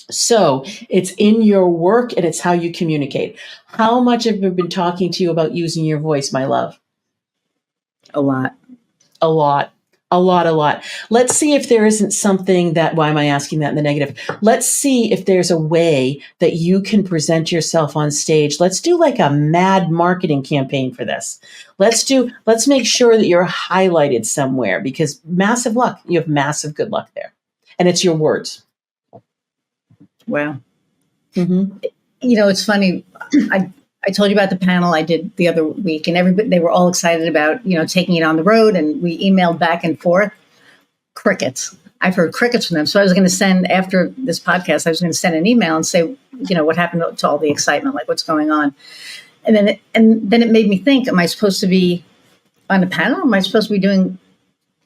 So it's in your work and it's how you communicate. How much have I been talking to you about using your voice, my love? A lot. A lot. A lot, a lot. Let's see if there isn't something that, why am I asking that in the negative? Let's see if there's a way that you can present yourself on stage. Let's do like a mad marketing campaign for this. Let's make sure that you're highlighted somewhere because massive luck. You have massive good luck there. And it's your words. Wow. Mm-hmm. It's funny. I told you about the panel I did the other week, and they were all excited about, taking it on the road, and we emailed back and forth. Crickets. I've heard crickets from them. So I was going to send, after this podcast, I was going to send an email and say, what happened to all the excitement, like what's going on? And then it made me think, am I supposed to be on a panel? Or am I supposed to be doing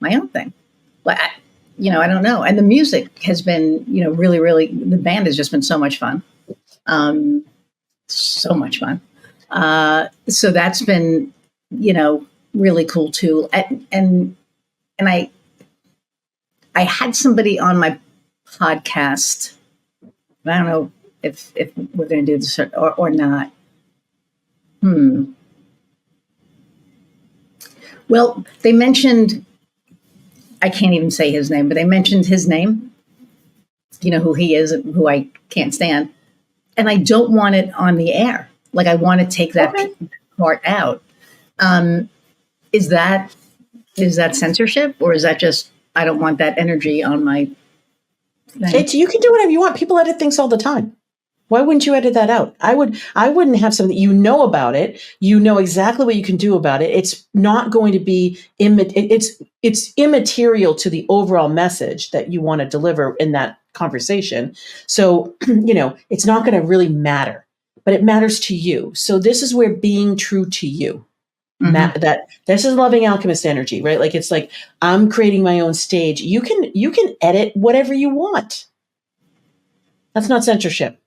my own thing? Like, I don't know. And the music has been, really, really, the band has just been so much fun. So much fun. So that's been, really cool too. And I had somebody on my podcast. I don't know if we're going to do this or not. Well, they mentioned, I can't even say his name, but they mentioned his name, who he is, who I can't stand. And I don't want it on the air. Like I want to take that part out. Is that censorship, or is that just, I don't want that energy on my thing? You can do whatever you want. People edit things all the time. Why wouldn't you edit that out? I wouldn't have something, about it. You know exactly what you can do about it. It's not going to be, it's immaterial to the overall message that you want to deliver in that conversation. So, it's not going to really matter, but it matters to you. So this is where being true to you, this is loving alchemist energy, right? Like, it's like, I'm creating my own stage. You can edit whatever you want. That's not censorship.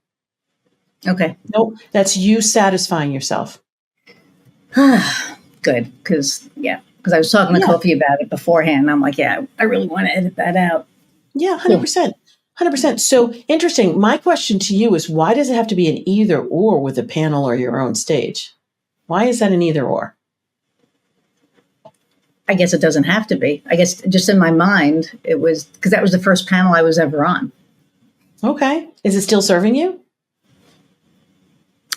Okay. Nope. That's you satisfying yourself. Good. Because I was talking to Kofi about it beforehand. And I'm like, I really want to edit that out. Yeah, 100%. 100%. So interesting. My question to you is, why does it have to be an either or with a panel or your own stage? Why is that an either or? I guess it doesn't have to be. I guess just in my mind, it was because that was the first panel I was ever on. Okay. Is it still serving you?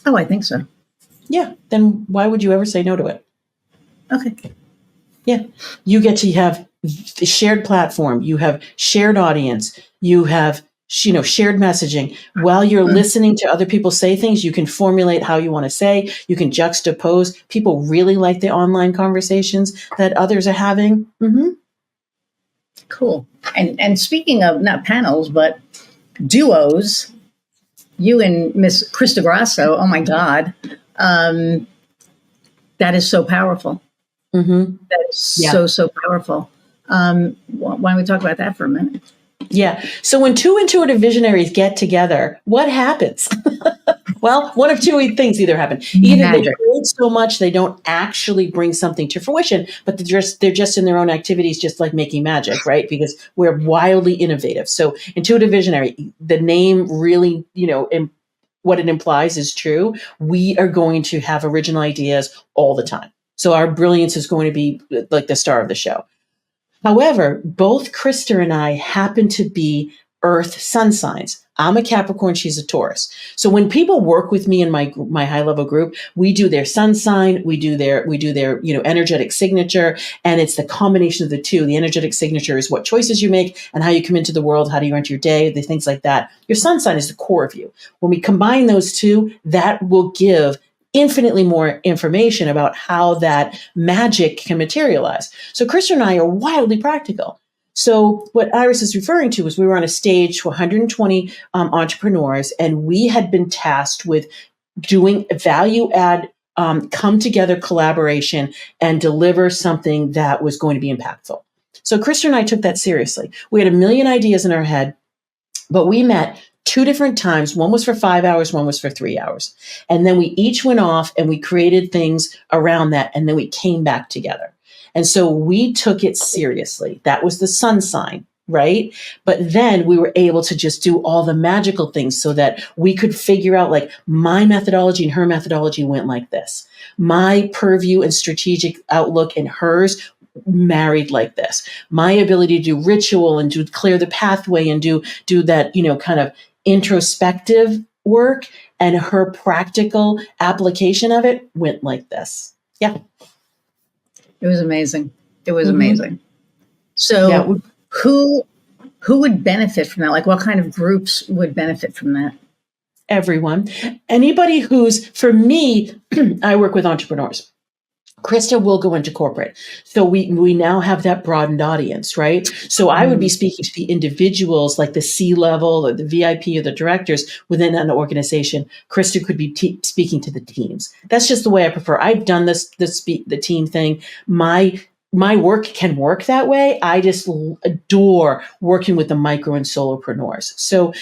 Oh, I think so. Yeah. Then why would you ever say no to it? Okay. Yeah. You get to have the shared platform. You have shared audience. You have, shared messaging. While you're listening to other people say things, you can formulate how you want to say. You can juxtapose. People really like the online conversations that others are having. Mm-hmm. Cool. And speaking of not panels, but duos, you and Miss Krista Grasso, oh my God, that is so powerful. Mm-hmm. That is so powerful. Why don't we talk about that for a minute? Yeah. So when two intuitive visionaries get together, what happens? Well, one of two things either happen. Either Magic. They create so much they don't actually bring something to fruition, but they're just in their own activities, just like making magic, right? Because we're wildly innovative. So intuitive visionary, the name really, what it implies is true. We are going to have original ideas all the time. So our brilliance is going to be like the star of the show. However, both Krista and I happen to be Earth sun signs. I'm a Capricorn, she's a Taurus. So when people work with me in my high level group, we do their sun sign, we do their energetic signature, and it's the combination of the two. The energetic signature is what choices you make and how you come into the world, how do you enter your day, the things like that. Your sun sign is the core of you. When we combine those two, that will give infinitely more information about how that magic can materialize. So Krista and I are wildly practical. So what Iris is referring to is we were on a stage to 120 entrepreneurs, and we had been tasked with doing value add, come together collaboration and deliver something that was going to be impactful. So Krista and I took that seriously. We had a million ideas in our head, but we met 2 different times. One was for 5 hours, one was for 3 hours. And then we each went off and we created things around that. And then we came back together. And so we took it seriously. That was the sun sign, right? But then we were able to just do all the magical things so that we could figure out, like, my methodology and her methodology went like this. My purview and strategic outlook and hers married like this. My ability to do ritual and to clear the pathway and do that, kind of introspective work, and her practical application of it went like this. Yeah. It was amazing. It was amazing. So who would benefit from that? Like, what kind of groups would benefit from that? Everyone. Anybody who's, for me, I work with entrepreneurs. Krista will go into corporate. So we now have that broadened audience, right? So I would be speaking to the individuals, like the C-level or the VIP or the directors within an organization. Krista could be speaking to the teams. That's just the way I prefer. I've done the team thing. My work can work that way. I just adore working with the micro and solopreneurs. So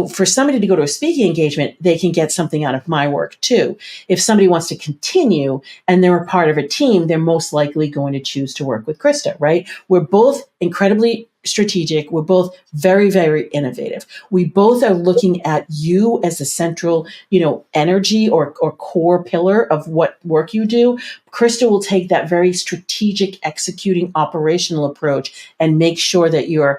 for somebody to go to a speaking engagement, they can get something out of my work too. If somebody wants to continue and they're a part of a team, they're most likely going to choose to work with Krista, right? We're both incredibly strategic. We're both very, very innovative. We both are looking at you as the central, energy or core pillar of what work you do. Krista will take that very strategic, executing, operational approach and make sure that you're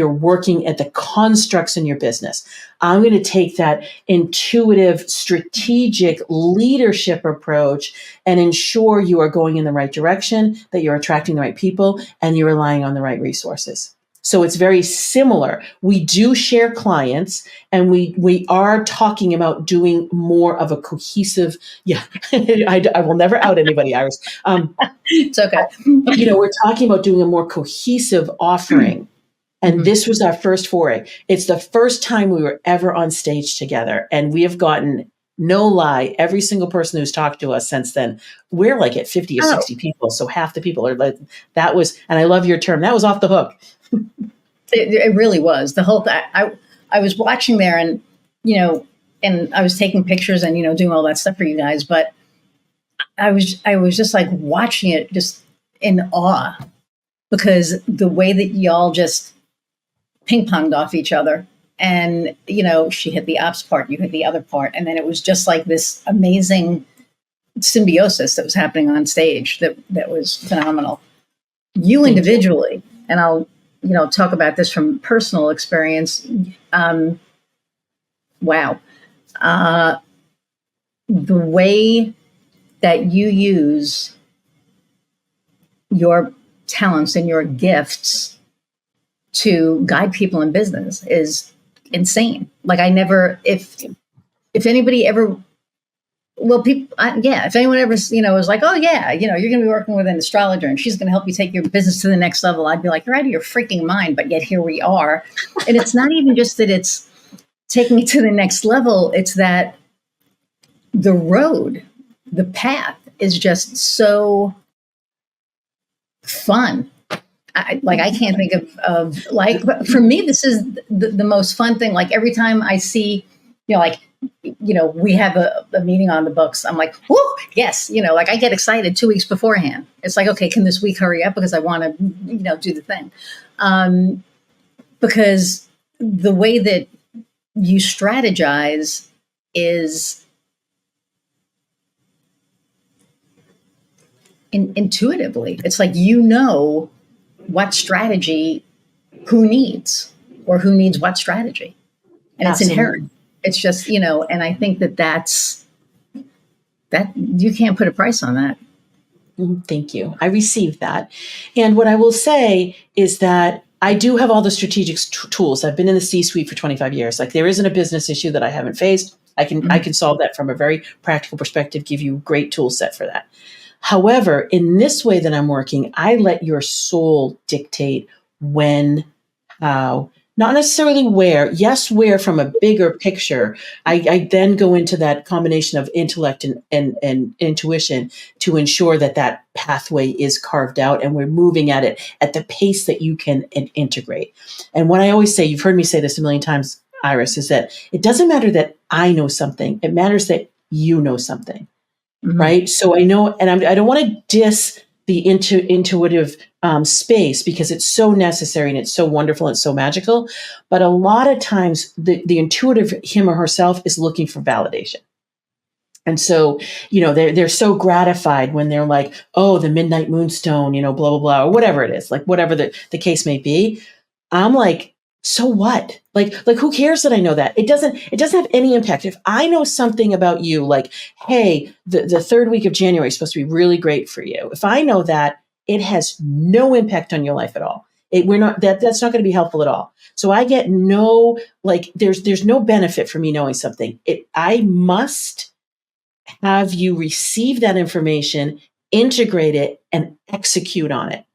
working at the constructs in your business. I'm going to take that intuitive, strategic leadership approach and ensure you are going in the right direction, that you're attracting the right people, and you're relying on the right resources. So it's very similar. We do share clients, and we are talking about doing more of a cohesive. Yeah, I will never out anybody, Iris. It's okay. We're talking about doing a more cohesive offering. And this was our first foray. It's the first time we were ever on stage together. And we have gotten, no lie, every single person who's talked to us since then, we're like at 50 or 60 people. So half the people are like, that was, and I love your term, that was off the hook. It really was. The whole I was watching there, and and I was taking pictures and doing all that stuff for you guys, but I was just like watching it just in awe, because the way that y'all just ping ponged off each other, and she hit the ops part, you hit the other part, and then it was just like this amazing symbiosis that was happening on stage that was phenomenal. You individually, and I'll talk about this from personal experience. Wow. The way that you use your talents and your gifts to guide people in business is insane. Like, I never, if anybody ever, well, people, if anyone ever, was like, oh yeah, you're going to be working with an astrologer and she's going to help you take your business to the next level, I'd be like, you're out of your freaking mind. But yet here we are. And it's not even just that it's taking it to the next level. It's that the road, the path is just so fun. I can't think of like, but for me, this is the most fun thing. Like, every time I see, we have a meeting on the books, I'm like, whoo, yes. Like, I get excited 2 weeks beforehand. It's like, okay, can this week hurry up? Because I want to, do the thing. Because the way that you strategize is intuitively. It's like, what strategy who needs what strategy. And Absolutely. It's inherent. It's just, and I think that you can't put a price on that. Thank you. I received that. And what I will say is that I do have all the strategic tools. I've been in the C-suite for 25 years. Like, there isn't a business issue that I haven't faced. I can solve that from a very practical perspective, give you a great tool set for that. However, in this way that I'm working, I let your soul dictate when, how, Not necessarily where. Yes, where from a bigger picture. I then go into that combination of intellect and intuition to ensure that that pathway is carved out and we're moving at it at the pace that you can integrate. And what I always say, you've heard me say this a million times, Iris, is that it doesn't matter that I know something. It matters that you know something, right? So I know, and I don't want to diss the intuitive space because it's so necessary and it's so wonderful and it's so magical. But a lot of times the intuitive him or herself is looking for validation. And so, they're so gratified when they're like, oh, the midnight moonstone, blah, blah, blah, or whatever it is, like whatever the case may be. I'm like, so what? Like who cares that I know that? It doesn't have any impact. If I know something about you, like, hey, the third week of January is supposed to be really great for you. If I know that, it has no impact on your life at all. That's not going to be helpful at all. So I get no, there's no benefit for me knowing something. I must have you receive that information, integrate it, and execute on it.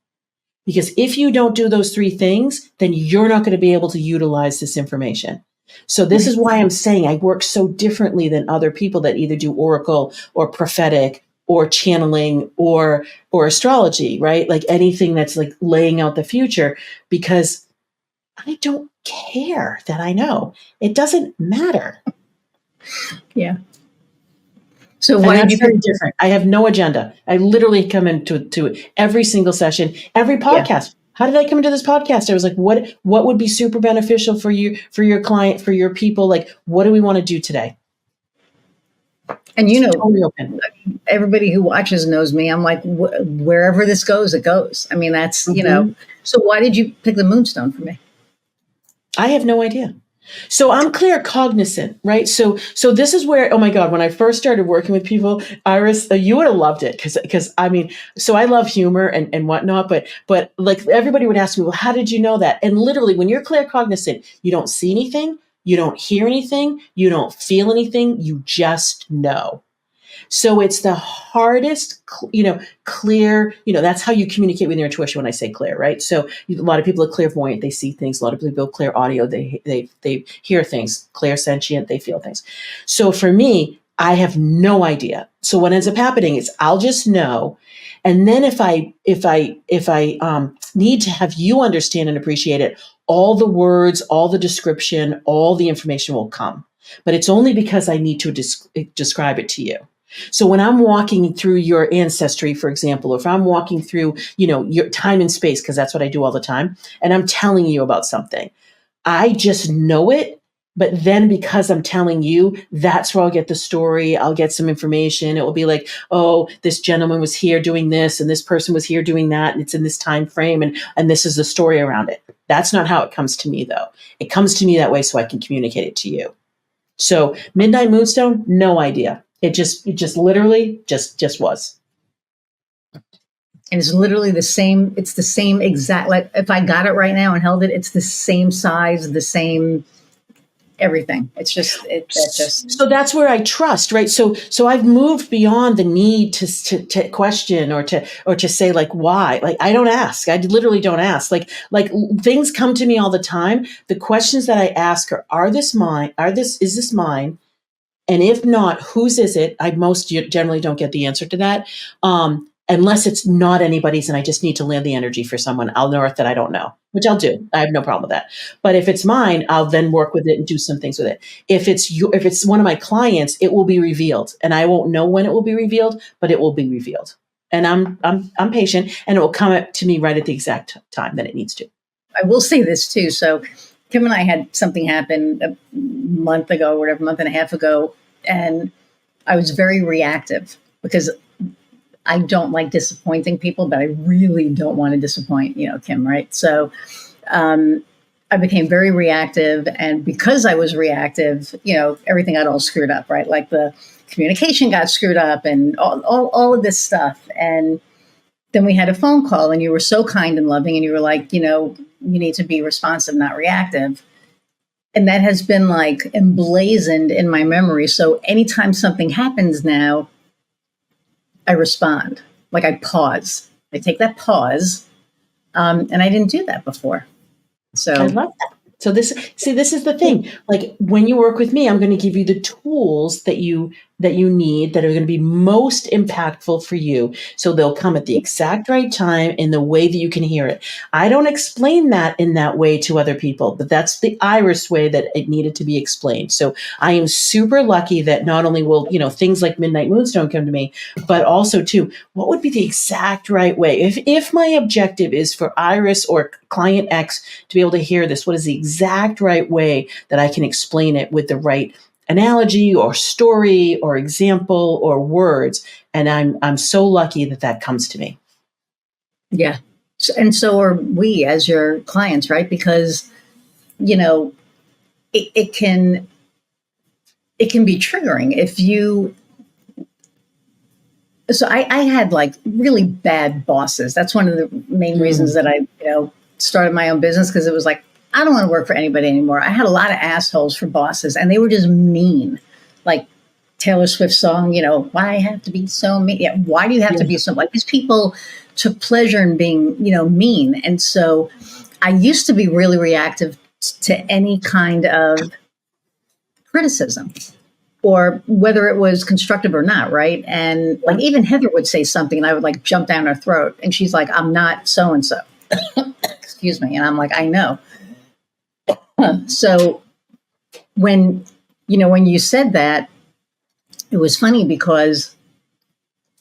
Because if you don't do those three things, then you're not going to be able to utilize this information. So this is why I'm saying I work so differently than other people that either do oracle or prophetic or channeling or astrology, right? Like anything that's like laying out the future, because I don't care that I know. It doesn't matter. Yeah. So why did you very different? I have no agenda. I literally come into every single session, every podcast. Yeah. How did I come into this podcast? I was like, what would be super beneficial for you, for your client, for your people? Like, what do we want to do today? And totally open. Everybody who watches knows me. I'm like, wherever this goes, it goes. I mean, that's, so why did you pick the moonstone for me? I have no idea. So I'm claircognizant, right? So this is where, oh my God, when I first started working with people, Iris, you would have loved it. Cause I mean, so I love humor and whatnot, but like everybody would ask me, well, how did you know that? And literally when you're claircognizant, you don't see anything, you don't hear anything, you don't feel anything, you just know. So it's the hardest, clear, that's how you communicate with your intuition when I say clear, right? So a lot of people are clairvoyant, they see things. A lot of people are clear audio, they hear things, clairsentient, they feel things. So for me, I have no idea. So what ends up happening is I'll just know. And then if I need to have you understand and appreciate it, all the words, all the description, all the information will come. But it's only because I need to describe it to you. So when I'm walking through your ancestry, for example, or if I'm walking through, your time and space, because that's what I do all the time, and I'm telling you about something, I just know it. But then because I'm telling you, that's where I'll get the story. I'll get some information. It will be like, oh, this gentleman was here doing this and this person was here doing that. And it's in this time frame. And this is the story around it. That's not how it comes to me, though. It comes to me that way so I can communicate it to you. So Midnight Moonstone, no idea. It just literally just was. And it's literally the same. It's the same exact, like if I got it right now and held it, it's the same size, the same everything. It's just, so that's where I trust, right? So I've moved beyond the need to question or to say like, why? Like, I don't ask. I literally don't ask. Like things come to me all the time. The questions that I ask are this mine? Is this mine? And if not, whose is it? I most generally don't get the answer to that. Unless it's not anybody's and I just need to land the energy for someone. I'll know that I don't know, which I'll do. I have no problem with that. But if it's mine, I'll then work with it and do some things with it. If it's one of my clients, it will be revealed. And I won't know when it will be revealed, but it will be revealed. And I'm patient and it will come up to me right at the exact time that it needs to. I will say this too. So Kim and I had something happen a month ago, whatever, month and a half ago. And I was very reactive because I don't like disappointing people, but I really don't want to disappoint, Kim, right? So I became very reactive. And because I was reactive, everything got all screwed up, right? Like the communication got screwed up and all of this stuff. And then we had a phone call and you were so kind and loving and you were like, you need to be responsive, not reactive. And that has been like emblazoned in my memory. So anytime something happens now, I respond. Like I pause. I take that pause. And I didn't do that before. So I love that. So this is the thing. Like when you work with me, I'm going to give you the tools that you need that are going to be most impactful for you. So they'll come at the exact right time in the way that you can hear it. I don't explain that in that way to other people, but that's the Iris way that it needed to be explained. So I am super lucky that not only will, things like Midnight Moonstone come to me, but also too, what would be the exact right way? If my objective is for Iris or client X to be able to hear this, what is the exact right way that I can explain it with the right analogy or story or example or words? And I'm so lucky that comes to me. Yeah. And so are we as your clients, right? Because, it can be triggering if you. So I had like really bad bosses. That's one of the main reasons that I, started my own business, because it was like, I don't want to work for anybody anymore. I had a lot of assholes for bosses, and they were just mean. Like Taylor Swift's song, why I have to be so mean? Yeah, why do you have to be so like? These people took pleasure in being, mean. And so I used to be really reactive to any kind of criticism, or whether it was constructive or not, right? And like even Heather would say something and I would like jump down her throat, and she's like, I'm not so-and-so. Excuse me. And I'm like, I know. So when you said that, it was funny because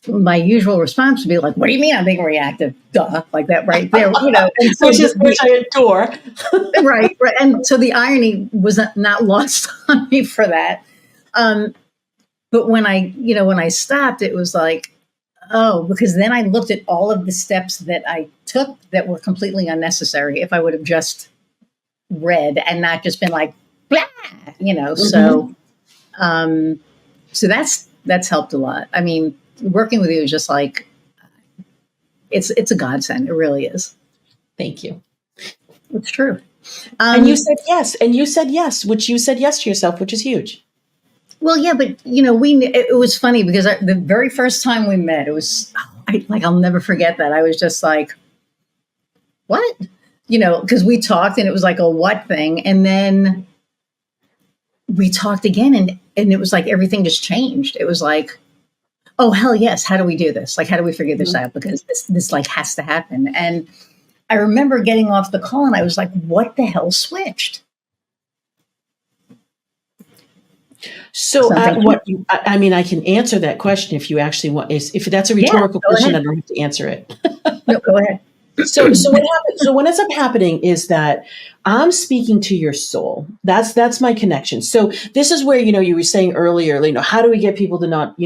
my usual response would be like, what do you mean I'm being reactive? Duh, like that right there, And so which I adore. right. And so the irony was not lost on me for that. But when I stopped, it was like, oh, because then I looked at all of the steps that I took that were completely unnecessary if I would have just read and not just been like, blah, So that's helped a lot. I mean, working with you is just like, it's a godsend. It really is. Thank you. It's true. And you said yes, which you said yes to yourself, which is huge. Well, yeah, but it was funny because the very first time we met, it was I'll never forget that. I was just like, what? Because we talked and it was like a what thing. And then we talked again and it was like everything just changed. It was like, oh, hell yes. How do we do this? Like, how do we figure this out? Because this like has to happen. And I remember getting off the call and I was like, what the hell switched? So I can answer that question if you actually want. If that's a rhetorical question, I don't have to answer it. No, go ahead. So what ends up happening is that I'm speaking to your soul. That's my connection. So this is where, you were saying earlier, how do we get people to not,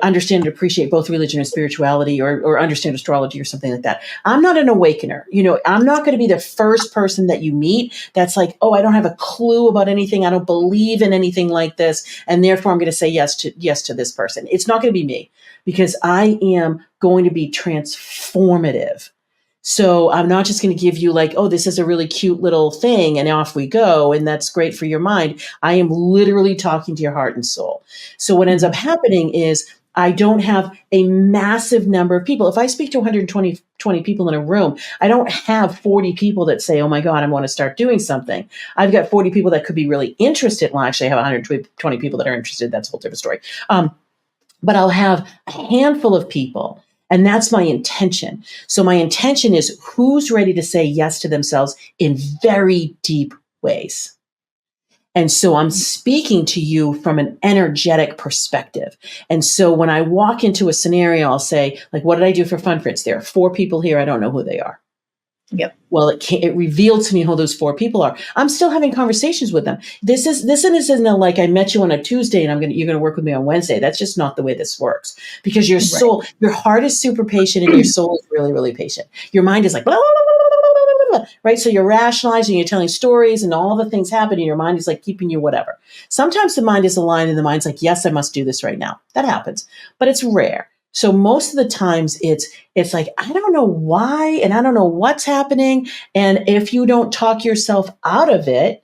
understand and appreciate both religion and spirituality or understand astrology or something like that. I'm not an awakener. I'm not going to be the first person that you meet that's like, oh, I don't have a clue about anything. I don't believe in anything like this. And therefore I'm going to say yes to this person. It's not going to be me, because I am going to be transformative. So I'm not just going to give you like, oh, this is a really cute little thing and off we go, and that's great for your mind. I am literally talking to your heart and soul. So what ends up happening is I don't have a massive number of people. If I speak to 120 people in a room, I don't have 40 people that say, oh my God, I want to start doing something. I've got 40 people that could be really interested. Well, actually I have 120 people that are interested. That's a whole different story. But I'll have a handful of people. And that's my intention. So my intention is who's ready to say yes to themselves in very deep ways. And so I'm speaking to you from an energetic perspective. And so when I walk into a scenario, I'll say, like, what did I do for fun, Fritz? There are 4 people here. I don't know who they are. Yep. Well, it revealed to me who those 4 people are. I'm still having conversations with them. This isn't like I met you on a Tuesday and you're going to work with me on Wednesday. That's just not the way this works, because your soul, your heart is super patient and your soul is really, really patient. Your mind is like, blah, blah, blah, blah, blah, right? So you're rationalizing, you're telling stories and all the things happen and your mind is like keeping you whatever. Sometimes the mind is aligned and the mind's like, yes, I must do this right now. That happens, but it's rare. So most of the times it's like, I don't know why, and I don't know what's happening. And if you don't talk yourself out of it,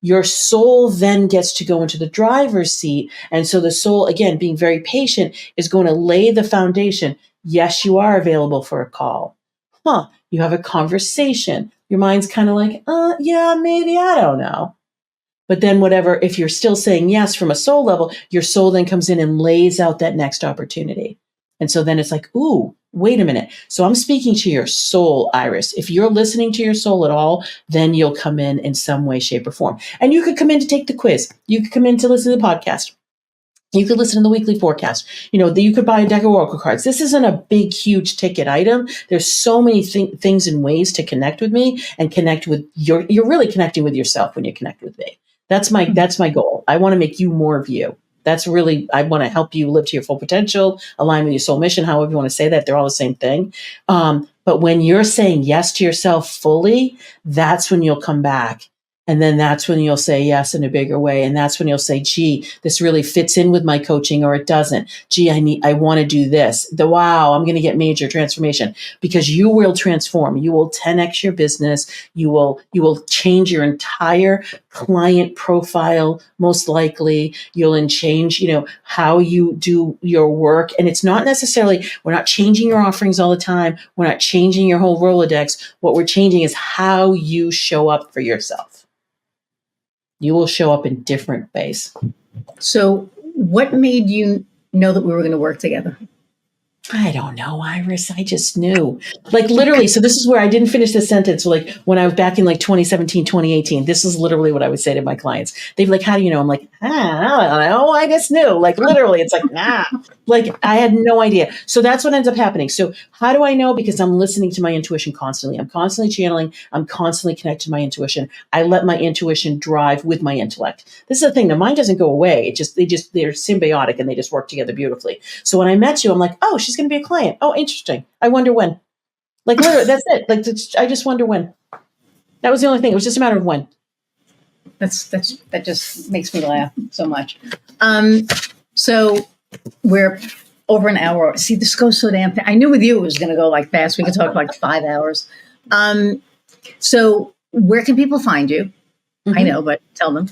your soul then gets to go into the driver's seat. And so the soul, again, being very patient, is going to lay the foundation. Yes, you are available for a call. You have a conversation. Your mind's kind of like, yeah, maybe, I don't know. But then whatever, if you're still saying yes from a soul level, your soul then comes in and lays out that next opportunity. And so then it's like, ooh, wait a minute. So I'm speaking to your soul, Iris. If you're listening to your soul at all, then you'll come in some way, shape, or form. And you could come in to take the quiz. You could come in to listen to the podcast. You could listen to the weekly forecast. You could buy a deck of oracle cards. This isn't a big, huge ticket item. There's so many things and ways to connect with me and connect with you're really connecting with yourself when you connect with me. That's my goal. I want to make you more of you. I want to help you live to your full potential, align with your soul mission, however you want to say that. They're all the same thing. But when you're saying yes to yourself fully, that's when you'll come back. And then that's when you'll say yes in a bigger way. And that's when you'll say, gee, this really fits in with my coaching, or it doesn't. Gee, I want to do this. Wow, I'm going to get major transformation, because you will transform. You will 10x your business. You will change your entire client profile, most likely. You'll change, how you do your work. And it's not necessarily, we're not changing your offerings all the time. We're not changing your whole Rolodex. What we're changing is how you show up for yourself. You will show up in different ways. So what made you know that we were going to work together? I don't know, Iris. I just knew. Like literally, so this is where I didn't finish the sentence. Like when I was back in like 2017, 2018, this is literally what I would say to my clients. They'd be like, how do you know? I'm like, I don't know. I just knew. Like literally, it's like, like I had no idea. So that's what ends up happening. So how do I know? Because I'm listening to my intuition constantly. I'm constantly channeling. I'm constantly connected to my intuition. I let my intuition drive with my intellect. This is the thing. The mind doesn't go away. They're symbiotic and they just work together beautifully. So when I met you, I'm like, oh, she's going to be a client. Oh, interesting. I wonder when. Like literally, that's it. Like I just wonder when. That was the only thing. It was just a matter of when. That just makes me laugh so much. So we're over an hour. See, this goes so damn fast. I knew with you it was going to go like fast. We could talk like 5 hours. So where can people find you? Mm-hmm. I know, but tell them.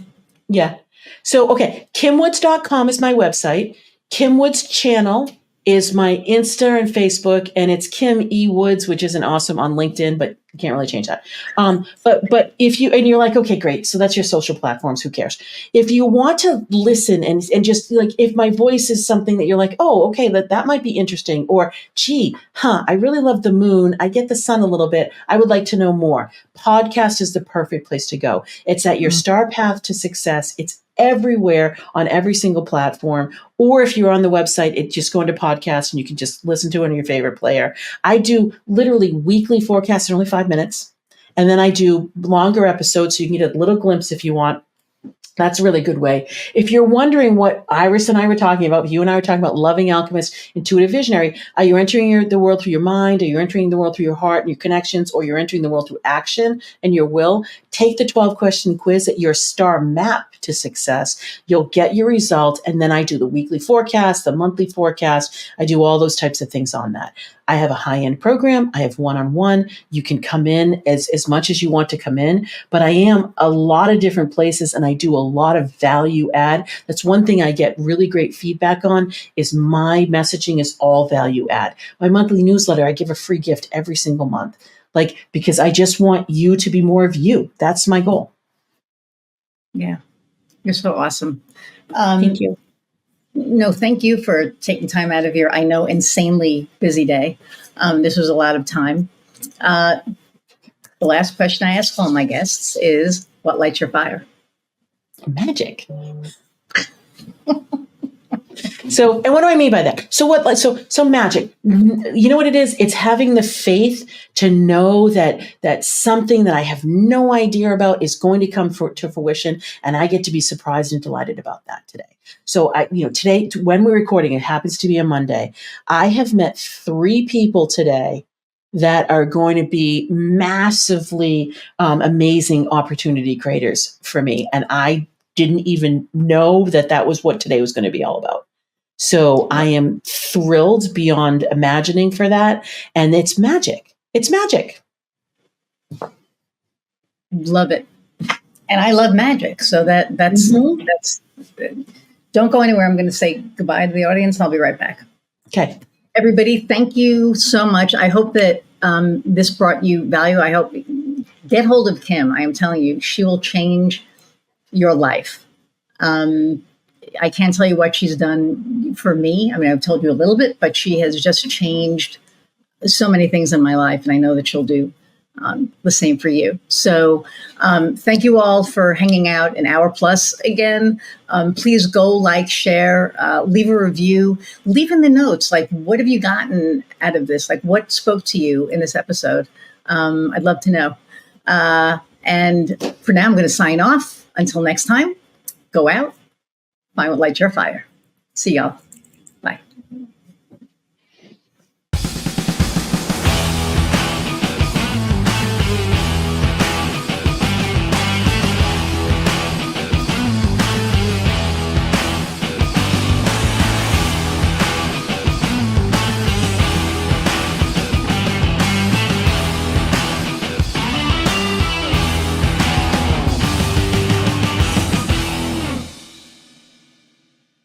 Yeah. So, okay. KimWoods.com is my website. Kim Woods channel is my Insta and Facebook, and it's Kim E. Woods, which isn't awesome on LinkedIn, but you can't really change that. But if you're like, okay, great. So that's your social platforms. Who cares? If you want to listen and just like, if my voice is something that you're like, oh, okay, that might be interesting. Or, gee, I really love the moon. I get the sun a little bit. I would like to know more. Podcast is the perfect place to go. It's at your star path to success. It's everywhere on every single platform. Or if you're on the website, just go into podcasts and you can just listen to it on your favorite player. I do literally weekly forecasts in only 5 minutes. And then I do longer episodes so you can get a little glimpse if you want. That's a really good way. If you're wondering what Iris and I were talking about, you and I were talking about loving alchemist, intuitive visionary, are you entering the world through your mind? Are you entering the world through your heart and your connections? Or you're entering the world through action and your will? Take the 12-question quiz at your star map to success. You'll get your result. And then I do the weekly forecast, the monthly forecast. I do all those types of things on that. I have a high-end program. I have one-on-one. You can come in as much as you want to come in, but I am a lot of different places and I do a lot of value add. That's one thing I get really great feedback on is my messaging is all value add. My monthly newsletter, I give a free gift every single month, because I just want you to be more of you. That's my goal. Yeah. You're so awesome. Thank you. No, thank you for taking time out of your, I know, insanely busy day. This was a lot of time. The last question I ask all my guests is, what lights your fire? Magic. So, and what do I mean by that? So magic, you know what it is? It's having the faith to know that something that I have no idea about is going to come to fruition. And I get to be surprised and delighted about that today. So today, when we're recording, it happens to be a Monday. I have met 3 people today that are going to be massively amazing opportunity creators for me. And I didn't even know that was what today was going to be all about. So I am thrilled beyond imagining for that. And it's magic. It's magic. Love it. And I love magic. So that's don't go anywhere. I'm going to say goodbye to the audience. I'll be right back. Okay. Everybody, thank you so much. I hope that this brought you value. I hope get hold of Kim. I am telling you, she will change your life. I can't tell you what she's done for me. I mean, I've told you a little bit, but she has just changed so many things in my life, and I know that she'll do the same for you. So thank you all for hanging out an hour plus again. Please go like, share, leave a review, leave in the notes, like, what have you gotten out of this? Like, what spoke to you in this episode? I'd love to know. And for now, I'm going to sign off. Until next time, go out, find what lights your fire. See y'all. Bye.